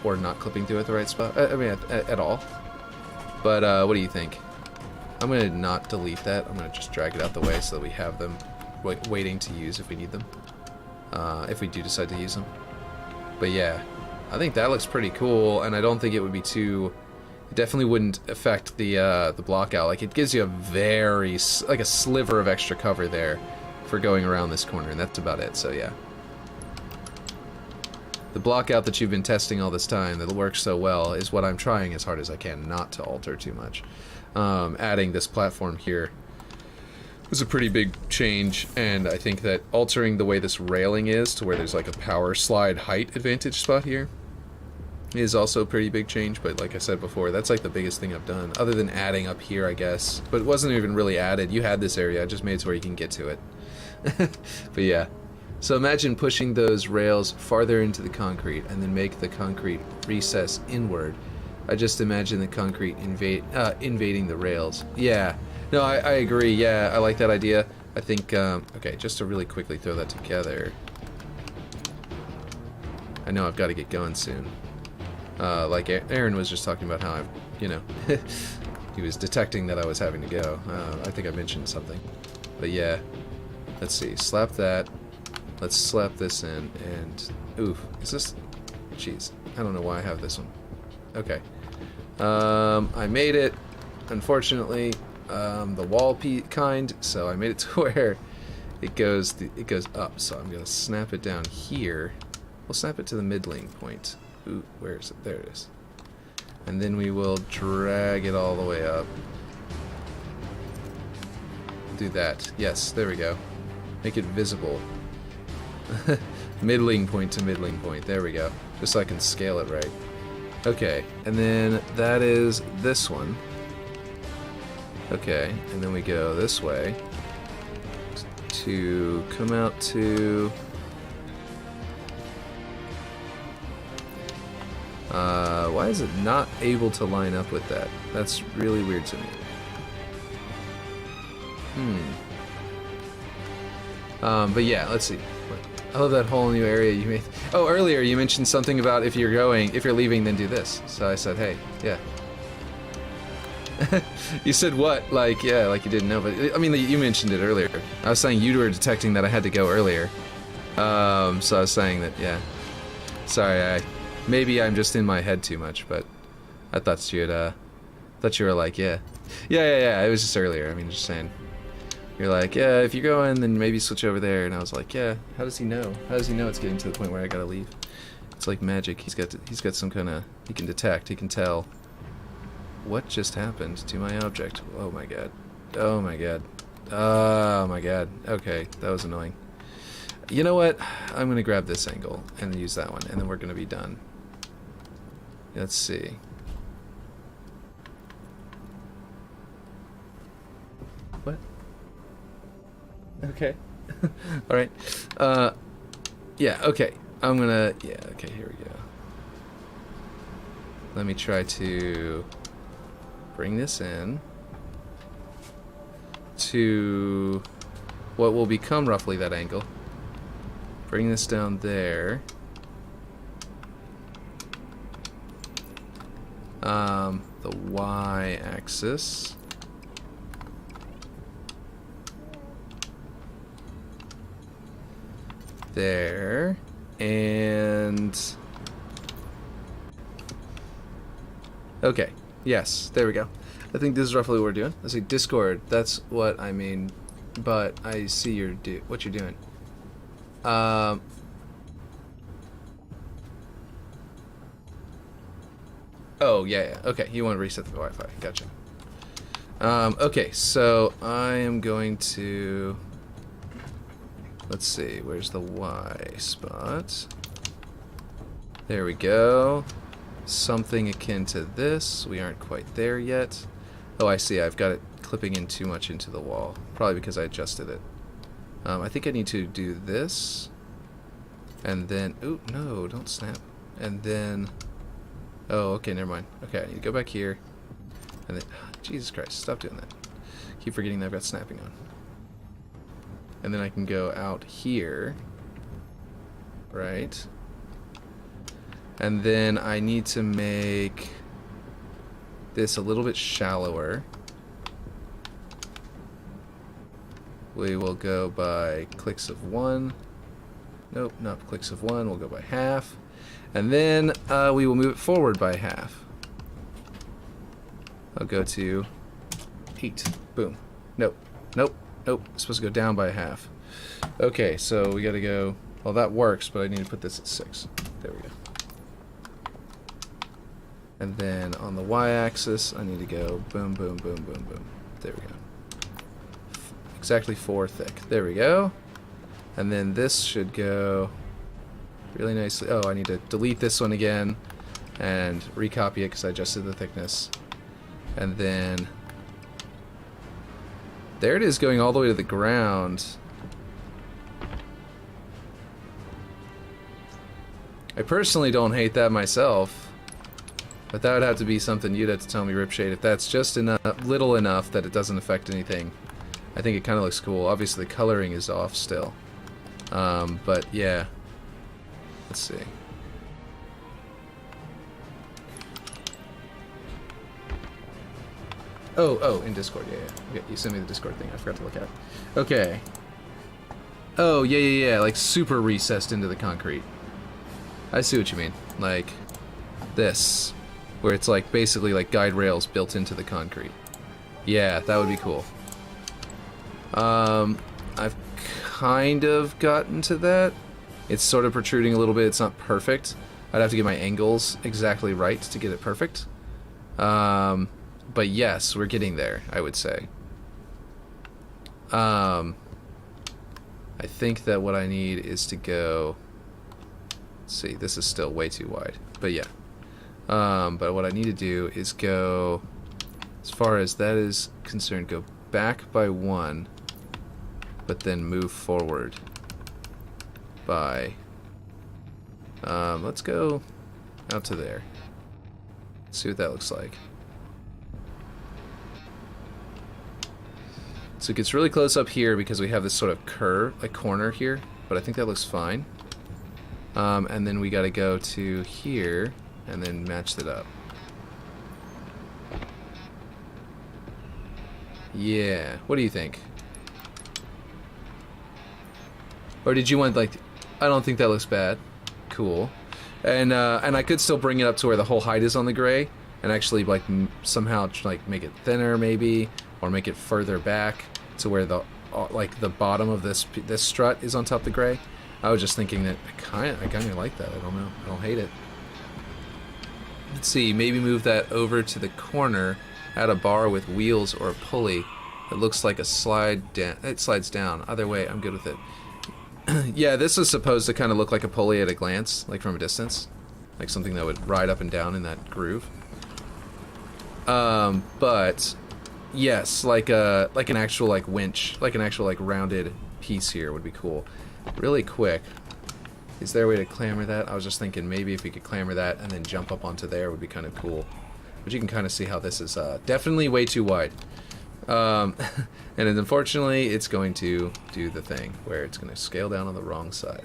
Or not clipping through at the right spot. I mean, at all. But what do you think? I'm going to not delete that. I'm going to just drag it out the way so that we have them waiting to use if we need them. If we do decide to use them. But yeah, I think that looks pretty cool, and I don't think it would be too... It definitely wouldn't affect the block out. Like, it gives you a very... like a sliver of extra cover there for going around this corner, and that's about it, so yeah. The block out that you've been testing all this time that works so well is what I'm trying as hard as I can not to alter too much. Adding this platform here was a pretty big change, and I think that altering the way this railing is to where there's like a power slide height advantage spot here is also a pretty big change, but like I said before, that's like the biggest thing I've done, other than adding up here, I guess. But it wasn't even really added. You had this area, I just made it to where you can get to it. But yeah. So imagine pushing those rails farther into the concrete and then make the concrete recess inward. I just imagine the concrete invading the rails. Yeah, no, I agree. Yeah, I like that idea. I think, okay, just to really quickly throw that together. I know I've got to get going soon. Like Aaron was just talking about how I've, you know, he was detecting that I was having to go. I think I mentioned something. But yeah, let's see, slap that. Let's slap this in, and... Oof, is this... Jeez, I don't know why I have this one. Okay. I made it, unfortunately, the wall kind, so I made it to where it goes up, so I'm going to snap it down here. We'll snap it to the middling point. Ooh, where is it? There it is. And then we will drag it all the way up. Do that. Yes, there we go. Make it visible. Middling point to middling point. There we go. Just so I can scale it right. Okay, and then that is this one. Okay, and then we go this way to come out to... why is it not able to line up with that? That's really weird to me. But yeah, let's see. I love that whole new area you made. Oh, earlier you mentioned something about if you're leaving, then do this. So I said, hey, yeah. You said what? Like, yeah, like you didn't know, but I mean, you mentioned it earlier. I was saying you were detecting that I had to go earlier. So I was saying that, yeah. Sorry, maybe I'm just in my head too much, but I thought you were like, yeah. Yeah, it was just earlier. I mean, just saying. You're like, yeah, if you're going, then maybe switch over there. And I was like, yeah, how does he know? How does he know it's getting to the point where I gotta leave? It's like magic. He's got some kind of, he can detect, he can tell. What just happened to my object? Oh my god. Oh my god. Oh my god. Okay, that was annoying. You know what? I'm gonna grab this angle and use that one, and then we're gonna be done. Let's see. What? Okay. Alright. Yeah, okay. I'm gonna... Yeah, okay, here we go. Let me try to bring this in to what will become roughly that angle. Bring this down there. The y-axis. There. And... Okay. Yes, there we go. I think this is roughly what we're doing. Let's see, Discord. That's what I mean. But I see what you're doing. Oh, yeah. Okay, you want to reset the Wi-Fi. Gotcha. Okay, so I am going to... Let's see, where's the Y spot? There we go. Something akin to this. We aren't quite there yet. Oh, I see. I've got it clipping in too much into the wall. Probably because I adjusted it. I think I need to do this. And then... Ooh, no, don't snap. And then... Oh, okay, never mind. Okay, I need to go back here. And then... Jesus Christ, stop doing that. Keep forgetting that I've got snapping on. And then I can go out here. Right. And then I need to make this a little bit shallower. We will go by clicks of 1. Nope, not clicks of 1. We'll go by half. And then we will move it forward by half. I'll go to 8. Boom. Nope. Nope. Nope. It's supposed to go down by half. Okay, so we gotta go... Well, that works, but I need to put this at 6. There we go. And then on the y-axis, I need to go boom, boom, boom, boom, boom. There we go. Exactly 4 thick. There we go. And then this should go really nicely. Oh, I need to delete this one again and recopy it because I adjusted the thickness. And then there it is, going all the way to the ground. I personally don't hate that myself. But that would have to be something you'd have to tell me, Ripshade, if that's just little enough that it doesn't affect anything. I think it kind of looks cool. Obviously, the coloring is off still. But yeah. Let's see. Oh, in Discord, yeah. Okay, you sent me the Discord thing. I forgot to look at it. Okay. Oh, yeah. Like super recessed into the concrete. I see what you mean. Like this. Where it's like basically like guide rails built into the concrete. Yeah, that would be cool. I've kind of gotten to that. It's sort of protruding a little bit. It's not perfect. I'd have to get my angles exactly right to get it perfect. But yes, we're getting there, I would say. I think that what I need is to go... Let's see, this is still way too wide. But yeah. But what I need to do is go, as far as that is concerned, go back by 1, but then move forward by, let's go out to there. See what that looks like. So it gets really close up here because we have this sort of curve, like corner here, but I think that looks fine. And then we got to go to here and then match that up. Yeah, what do you think? Or did you want, like, I don't think that looks bad. Cool. And I could still bring it up to where the whole height is on the gray and actually, like, somehow, like, make it thinner maybe, or make it further back to where the, like, the bottom of this strut is on top of the gray. I was just thinking that I kind of like that. I don't know. I don't hate it. Let's see, maybe move that over to the corner, add a bar with wheels or a pulley. It looks like a slide down. It slides down. Either way, I'm good with it. Yeah, this is supposed to kind of look like a pulley at a glance, like from a distance, like something that would ride up and down in that groove. But yes, like an actual like winch, like an actual like rounded piece here would be cool. Really quick. Is there a way to clamber that? I was just thinking maybe if we could clamber that and then jump up onto there would be kind of cool. But you can kind of see how this is definitely way too wide. And then unfortunately it's going to do the thing where it's going to scale down on the wrong side.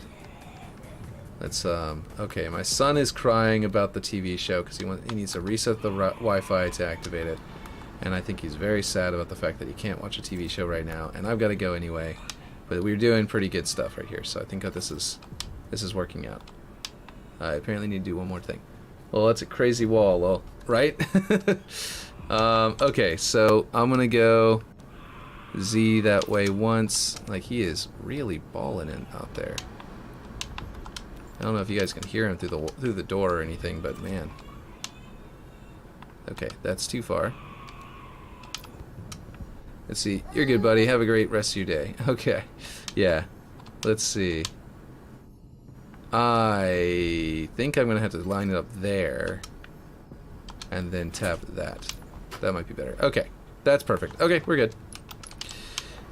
Let's okay, my son is crying about the TV show because he needs to reset the Wi-Fi to activate it, and I think he's very sad about the fact that he can't watch a TV show right now, and I've got to go anyway. But we're doing pretty good stuff right here, so I think that this is working out. I apparently need to do one more thing. Well, that's a crazy wall, well, right? Okay, so I'm gonna go Z that way once. Like, he is really balling it out there. I don't know if you guys can hear him through the door or anything, but man. Okay, that's too far. Let's see. You're good, buddy. Have a great rest of your day. Okay. Yeah. Let's see. I think I'm going to have to line it up there and then tap that. That might be better. Okay. That's perfect. Okay, we're good.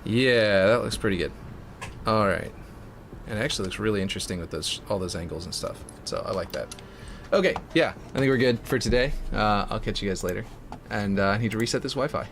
Yeah, that looks pretty good. All right. And it actually looks really interesting with all those angles and stuff. So I like that. Okay, yeah. I think we're good for today. I'll catch you guys later. And I need to reset this Wi-Fi.